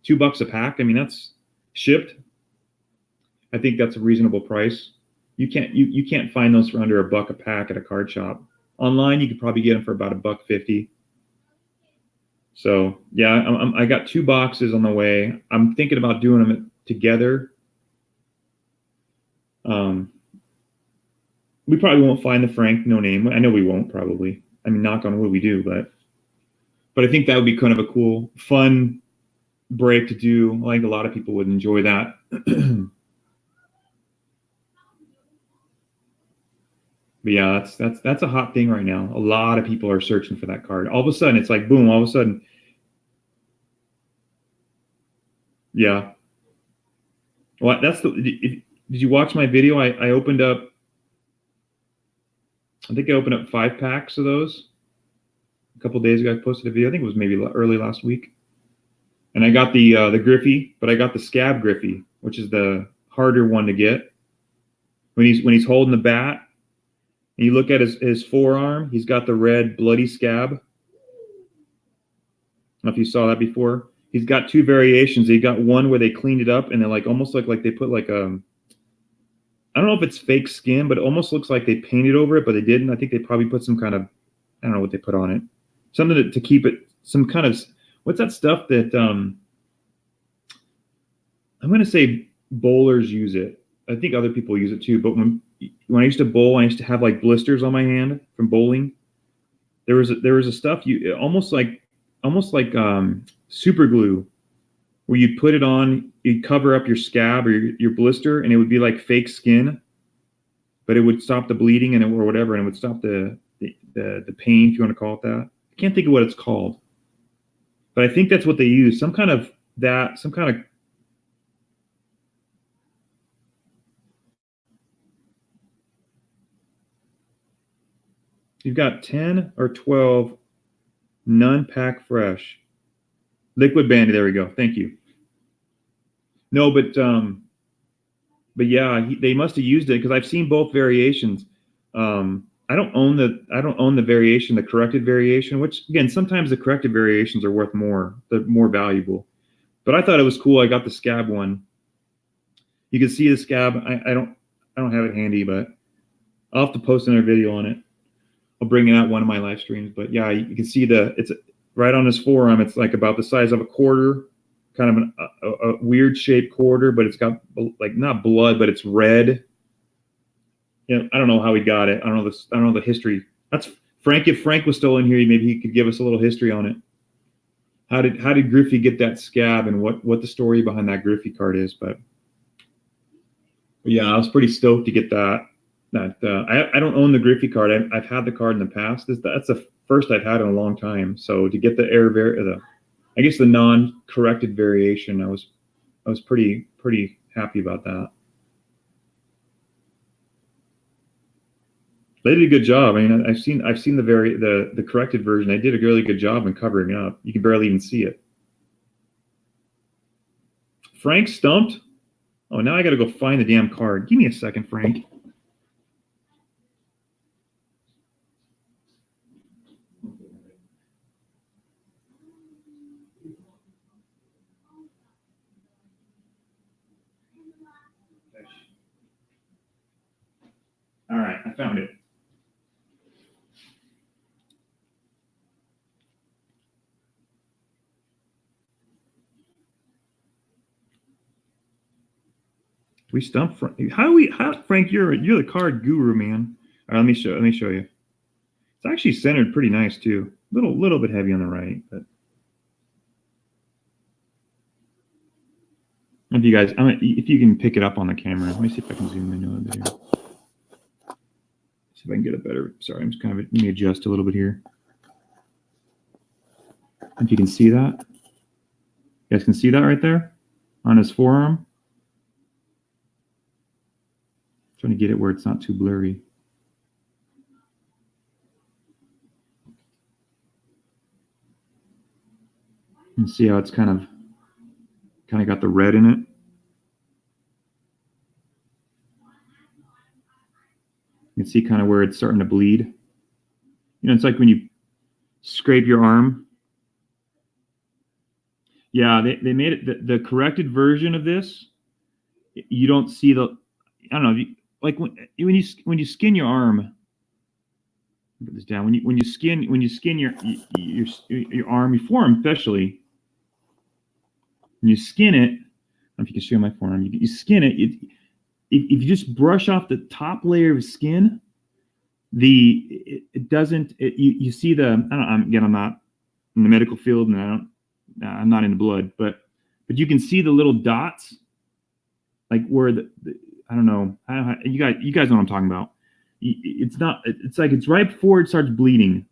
$2 a pack, I mean, that's shipped. I think that's a reasonable price. You can't find those for under $1 a pack at a card shop. Online, you could probably get them for about $1.50. So yeah, I got 2 boxes on the way. I'm thinking about doing them together. We probably won't find the Frank no name. I know we won't probably. I mean, knock on wood, we do, but I think that would be kind of a cool, fun break to do. I think a lot of people would enjoy that. But yeah, that's a hot thing right now. A lot of people are searching for that card. All of a sudden, it's like boom. All of a sudden, yeah. Well, did you watch my video? I opened up. I think I opened up 5 packs of those a couple days ago. I posted a video. I think it was maybe early last week. And I got the Griffey, but I got the Scab Griffey, which is the harder one to get. When he's holding the bat, and you look at his forearm, he's got the red bloody scab. I don't know if you saw that before. He's got 2 variations. He got one where they cleaned it up and they almost like they put I don't know if it's fake skin, but it almost looks like they painted over it, but they didn't. I think they probably put some kind of, I don't know what they put on it. Something to keep it, some kind of, what's that stuff that, I'm going to say bowlers use it. I think other people use it too, but when I used to bowl, I used to have like blisters on my hand from bowling. There was a stuff almost like super glue, where you'd put it on, you'd cover up your scab or your blister, and it would be like fake skin, but it would stop the bleeding or whatever, and it would stop the pain, if you want to call it that. I can't think of what it's called, but I think that's what they use. Some kind of. You've got 10 or 12 non-pack fresh. Liquid Bandy, there we go. Thank you. No, but yeah, they must have used it because I've seen both variations. I don't own the variation, the corrected variation, which again, sometimes the corrected variations are worth more. They're more valuable. But I thought it was cool. I got the scab one. You can see the scab. I don't have it handy, but I'll have to post another video on it. I'll bring it out one of my live streams. But yeah, you can see it's right on his forearm. It's like about the size of a quarter, kind of a weird shaped quarter, but it's got like not blood, but it's red. Yeah, I don't know how he got it. I don't know the history. That's Frank. If Frank was still in here, maybe he could give us a little history on it. How did Griffey get that scab, and what the story behind that Griffey card is? But yeah, I was pretty stoked to get that. I don't own the Griffey card. I've had the card in the past. That's the first I've had in a long time. So to get the I guess the non-corrected variation, I was pretty happy about that. They did a good job. I mean, I've seen the corrected version. They did a really good job in covering it up. You can barely even see it. Frank stumped. Oh, now I got to go find the damn card. Give me a second, Frank. found it. We stumped Frank. Frank, you're the card guru, man. All right, let me show you. It's actually centered pretty nice too. Little bit heavy on the right, but if you can pick it up on the camera. Let me see if I can zoom in a little bit here. See if I can get a better. Sorry, I'm just let me adjust a little bit here. If you can see that, you guys can see that right there on his forearm. Trying to get it where it's not too blurry. And see how it's kind of got the red in it. You can see kind of where it's starting to bleed. You know, it's like when you scrape your arm. Yeah, they made it the corrected version of this. You don't see the, I don't know, like when you skin your arm. Put this down. When you skin your arm, your forearm especially. When you skin it, I don't know if you can see on my forearm. You skin it. If you just brush off the top layer of skin, it doesn't. You see the. I'm not in the medical field, and I'm not into blood, but you can see the little dots, like where I don't know. You guys know what I'm talking about. It's not. It's like it's right before it starts bleeding,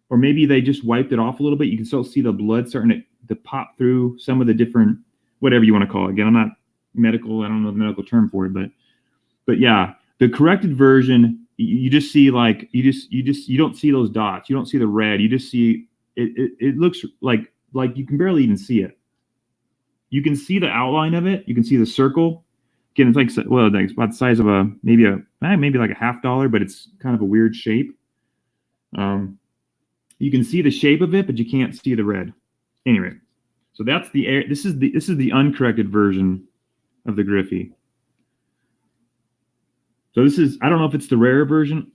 or maybe they just wiped it off a little bit. You can still see the blood starting to pop through some of the different, whatever you want to call it. Again, I'm not medical. I don't know the medical term for it, but yeah, the corrected version, you just see like you don't see those dots. You don't see the red. You just see it looks like you can barely even see it. You can see the outline of it. You can see the circle. Again, it's like, well, it's about the size of maybe like a $50, but it's kind of a weird shape. You can see the shape of it, but you can't see the red. Anyway, so that's this is the uncorrected version of the Griffey. So this is, I don't know if it's the rare version.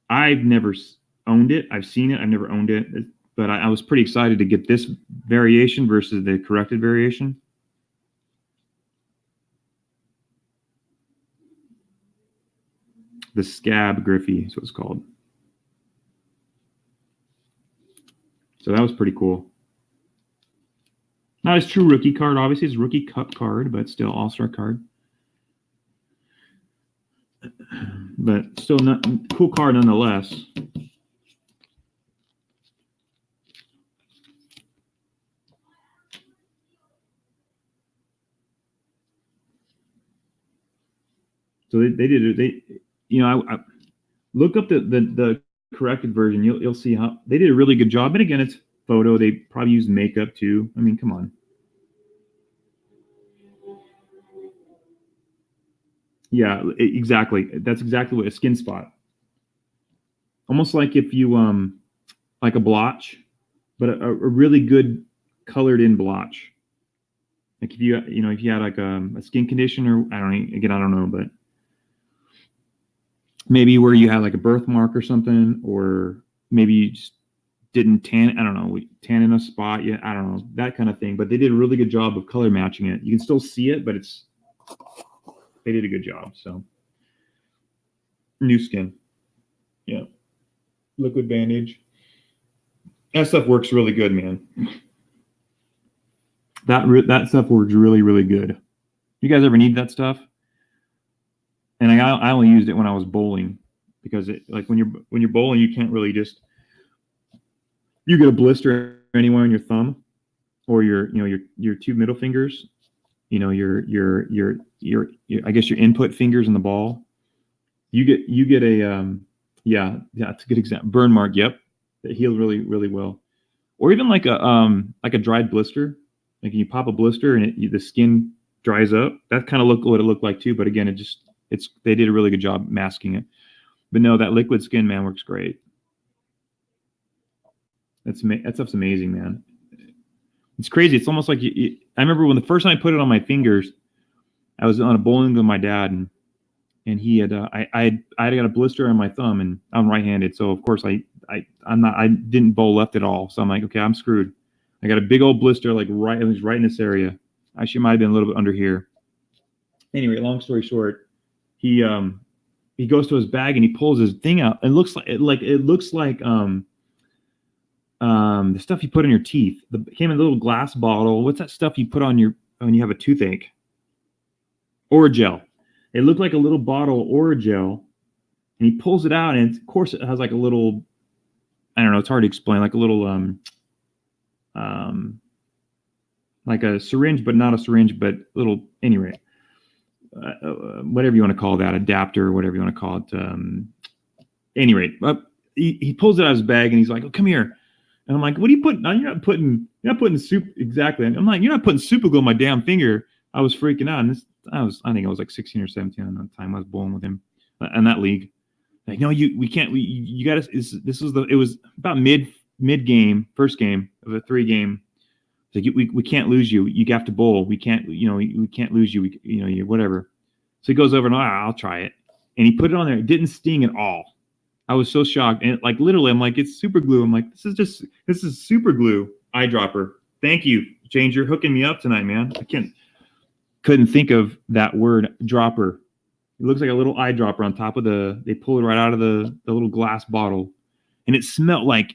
I've never owned it. I've seen it. I've never owned it, but I was pretty excited to get this variation versus the corrected variation. The Scab Griffey is what it's called. So that was pretty cool. Not his true rookie card, obviously. It's a rookie cup card, but still all-star card. But still not cool card nonetheless. So they did it. I look up the corrected version. You'll see how they did a really good job. And again, it's photo. They probably used makeup too. I mean, come on. Yeah, exactly. That's exactly what a skin spot. Almost like if you like a blotch, but a really good colored in blotch. Like if you had like a skin condition, or I don't know, but maybe where you had like a birthmark or something, or maybe you just didn't tan. I don't know, tan in a spot. Yeah, I don't know, that kind of thing. But they did a really good job of color matching it. You can still see it, but they did a good job. So new skin, yeah, liquid bandage. That stuff works really good, man. That stuff works really, really good. You guys ever need that stuff? And I only used it when I was bowling, because it, like when you're bowling, you can't really just, you get a blister anywhere on your thumb or your two middle fingers, your I guess your input fingers in the ball. You get a yeah, it's a good example. Burn mark, yep, that healed really, really well. Or even like a dried blister. Like you pop a blister and the skin dries up. That kind of what it looked like too. But again, they did a really good job masking it. But no, that liquid skin, man, works great. That stuff's amazing, man. It's crazy. It's almost like I remember when the first time I put it on my fingers, I was on a bowling with my dad, and and he had I had got a blister on my thumb, and I'm right-handed, so of course I didn't bowl left at all. So I'm like, okay, I'm screwed. I got a big old blister, like right, it was right in this area. Actually, it might have been a little bit under here. Anyway, long story short, he goes to his bag and he pulls his thing out. It looks like the stuff you put in your teeth. It came in a little glass bottle. What's that stuff you put on your when you have a toothache? Oragel. It looked like a little bottle of Oragel, and he pulls it out, and of course it has like a little, I don't know, it's hard to explain, like a little like a syringe, but not a syringe, but little, anyway, whatever you want to call that, adapter, or whatever you want to call it. Anyway, he pulls it out of his bag, and he's like, "Oh, come here." And I'm like, "What are you putting? No, you're not putting soup exactly." I'm like, "You're not putting super glue on my damn finger." I was freaking out, and I think I was like 16 or 17 at the time. I was bowling with him in that league. Like, no, we can't. You got to. It was about mid game, first game of a 3-game. Like, we can't lose you. You have to bowl. We can't lose you. Whatever. So he goes over and I'll try it, and he put it on there. It didn't sting at all. I was so shocked, and like literally, I'm like, it's super glue. I'm like, this is super glue eyedropper. Thank you, James. You're hooking me up tonight, man. Couldn't think of that word, dropper. It looks like a little eyedropper on top of they pull it right out of the little glass bottle. And it smelled like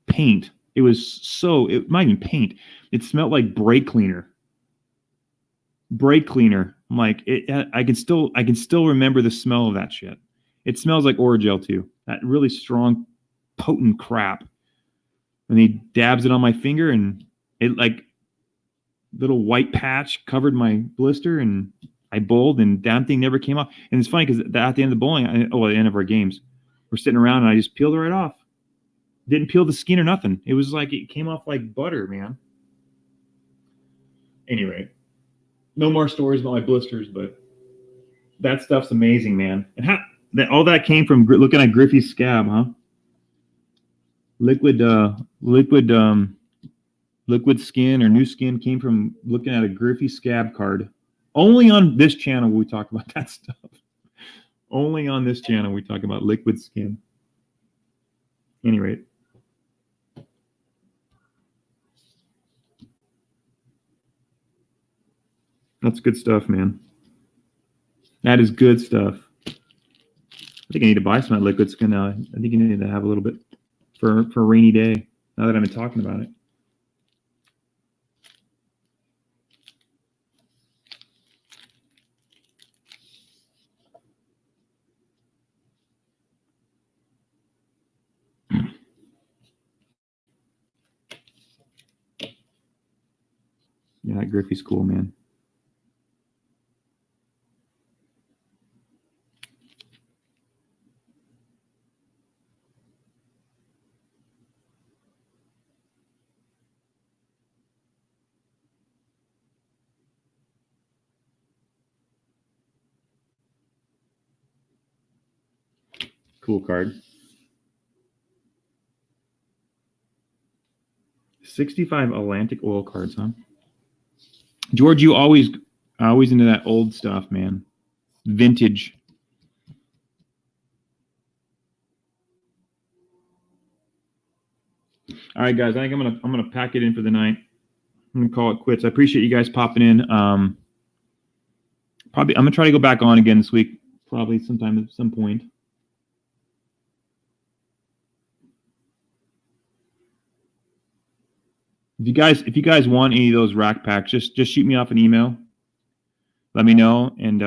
paint. It might even paint. It smelled like brake cleaner. I'm like, I can still remember the smell of that shit. It smells like Oragel too. That really strong, potent crap. And he dabs it on my finger, and it like little white patch covered my blister, and I bowled, and damn thing never came off. And it's funny because at the end of the bowling, at the end of our games, we're sitting around, and I just peeled it right off. Didn't peel the skin or nothing. It was like it came off like butter, man. Anyway, no more stories about my blisters, but that stuff's amazing, man. And all that came from looking at Griffey's scab, huh? Liquid skin or new skin came from looking at a Griffey scab card. Only on this channel we talk about that stuff. Only on this channel we talk about liquid skin. Anyway. That's good stuff, man. That is good stuff. I think I need to buy some of that liquid skin now. I think you need to have a little bit for a rainy day, now that I've been talking about it. Yeah, that Griffey's cool, man. Cool card. 65 Atlantic oil cards, huh? George, you always into that old stuff, man. Vintage. All right, guys. I think I'm gonna pack it in for the night. I'm gonna call it quits. I appreciate you guys popping in. Probably I'm gonna try to go back on again this week. Probably sometime at some point. If you guys want any of those rack packs, just shoot me off an email. Let me know, and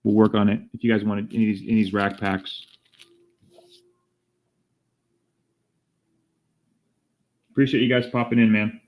we'll work on it. If you guys want any of these rack packs. Appreciate you guys popping in, man.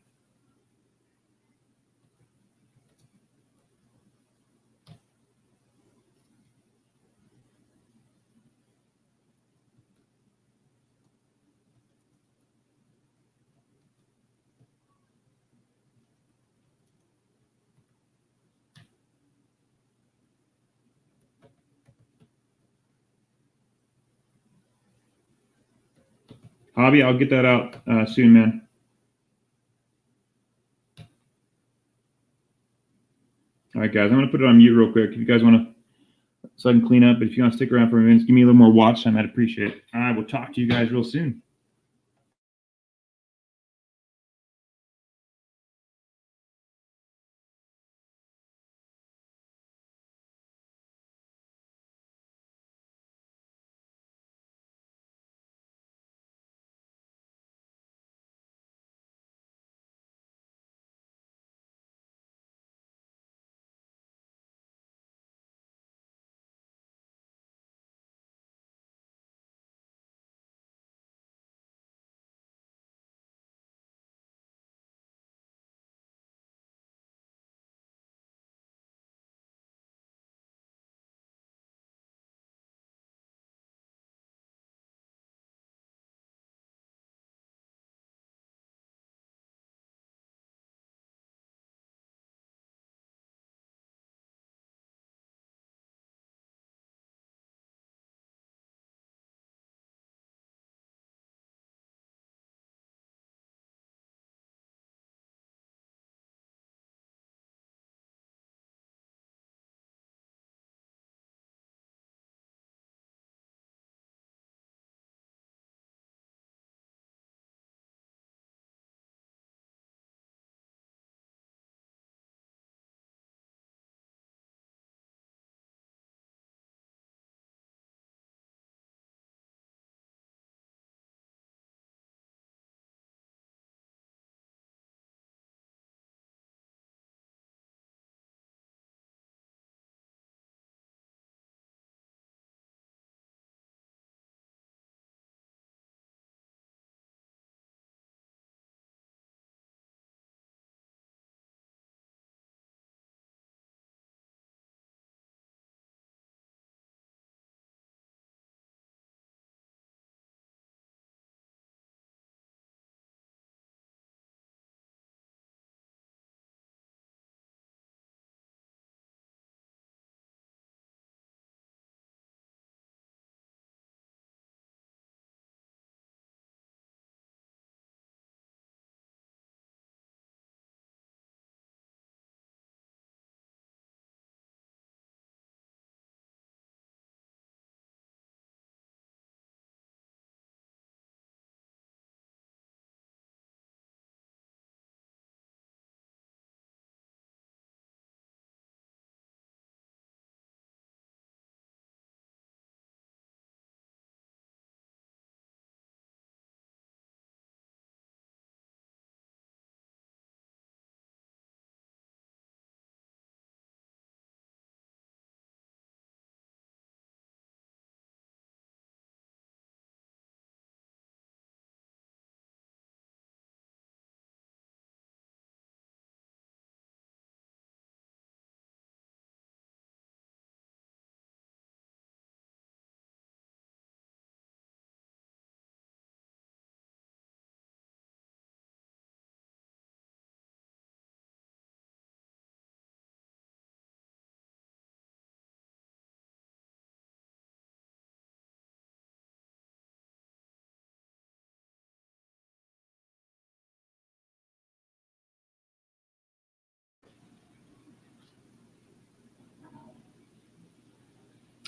Javi, I'll get that out soon, man. All right. right, guys, I'm going to put it on mute real quick. If you guys want to, so I can clean up, but if you want to stick around for a minute, give me a little more watch time, I'd appreciate it. I will talk to you guys real soon.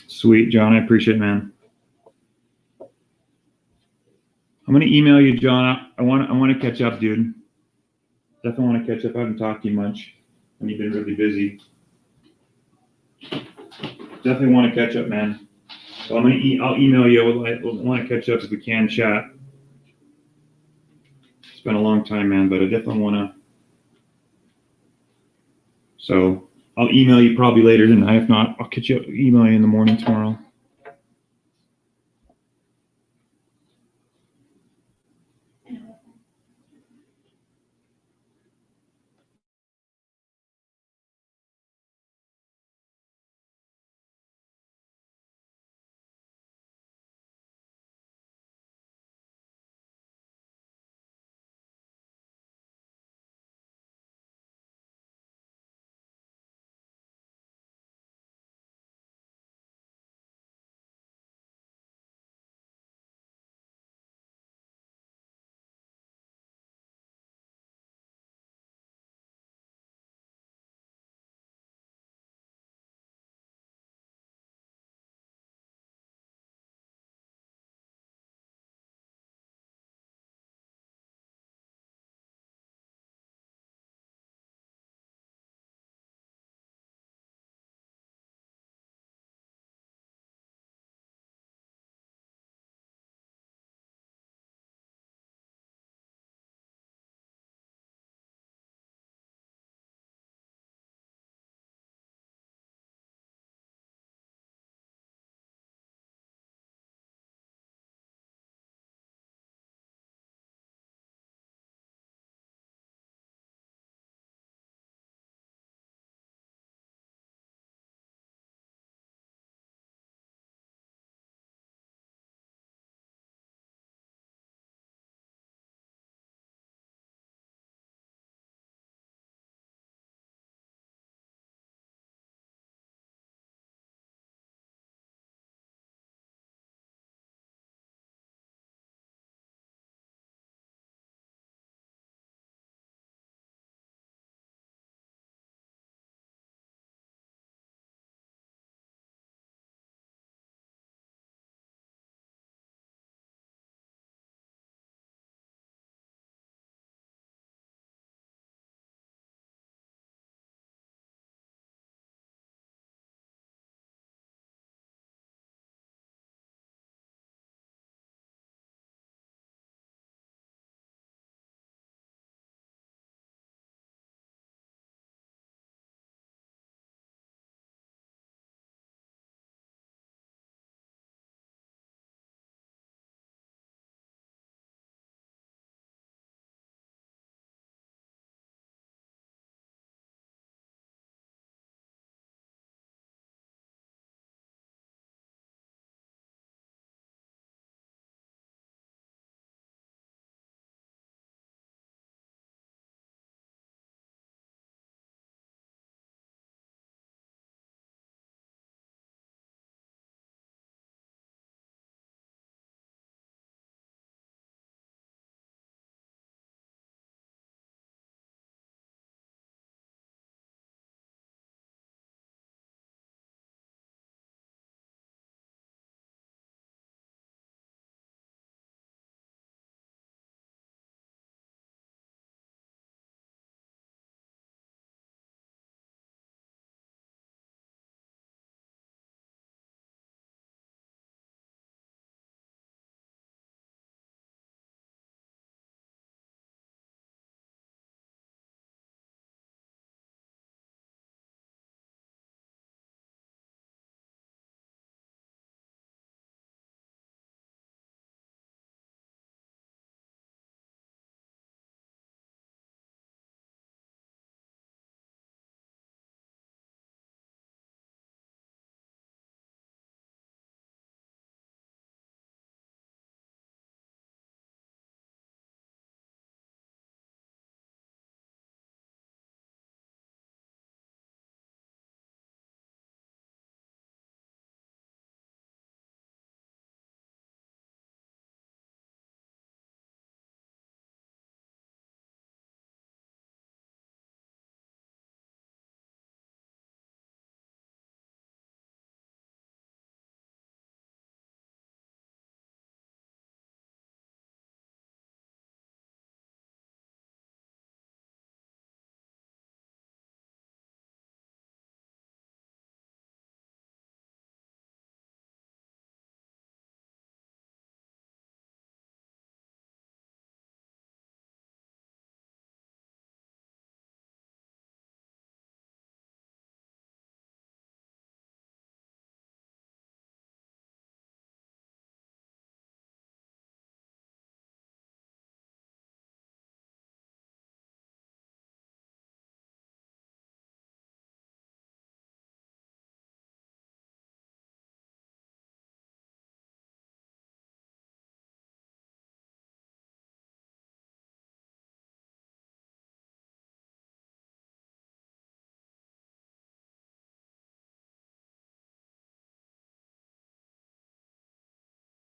Sweet, John. I appreciate it, man. I'm going to email you, John. I want to catch up, dude. Definitely want to catch up. I haven't talked to you much, and you've been really busy. Definitely want to catch up, man. So I'll email you. We'll want to catch up if we can chat. It's been a long time, man, but I definitely want to. So I'll email you probably later tonight. If not, I'll email you in the morning tomorrow.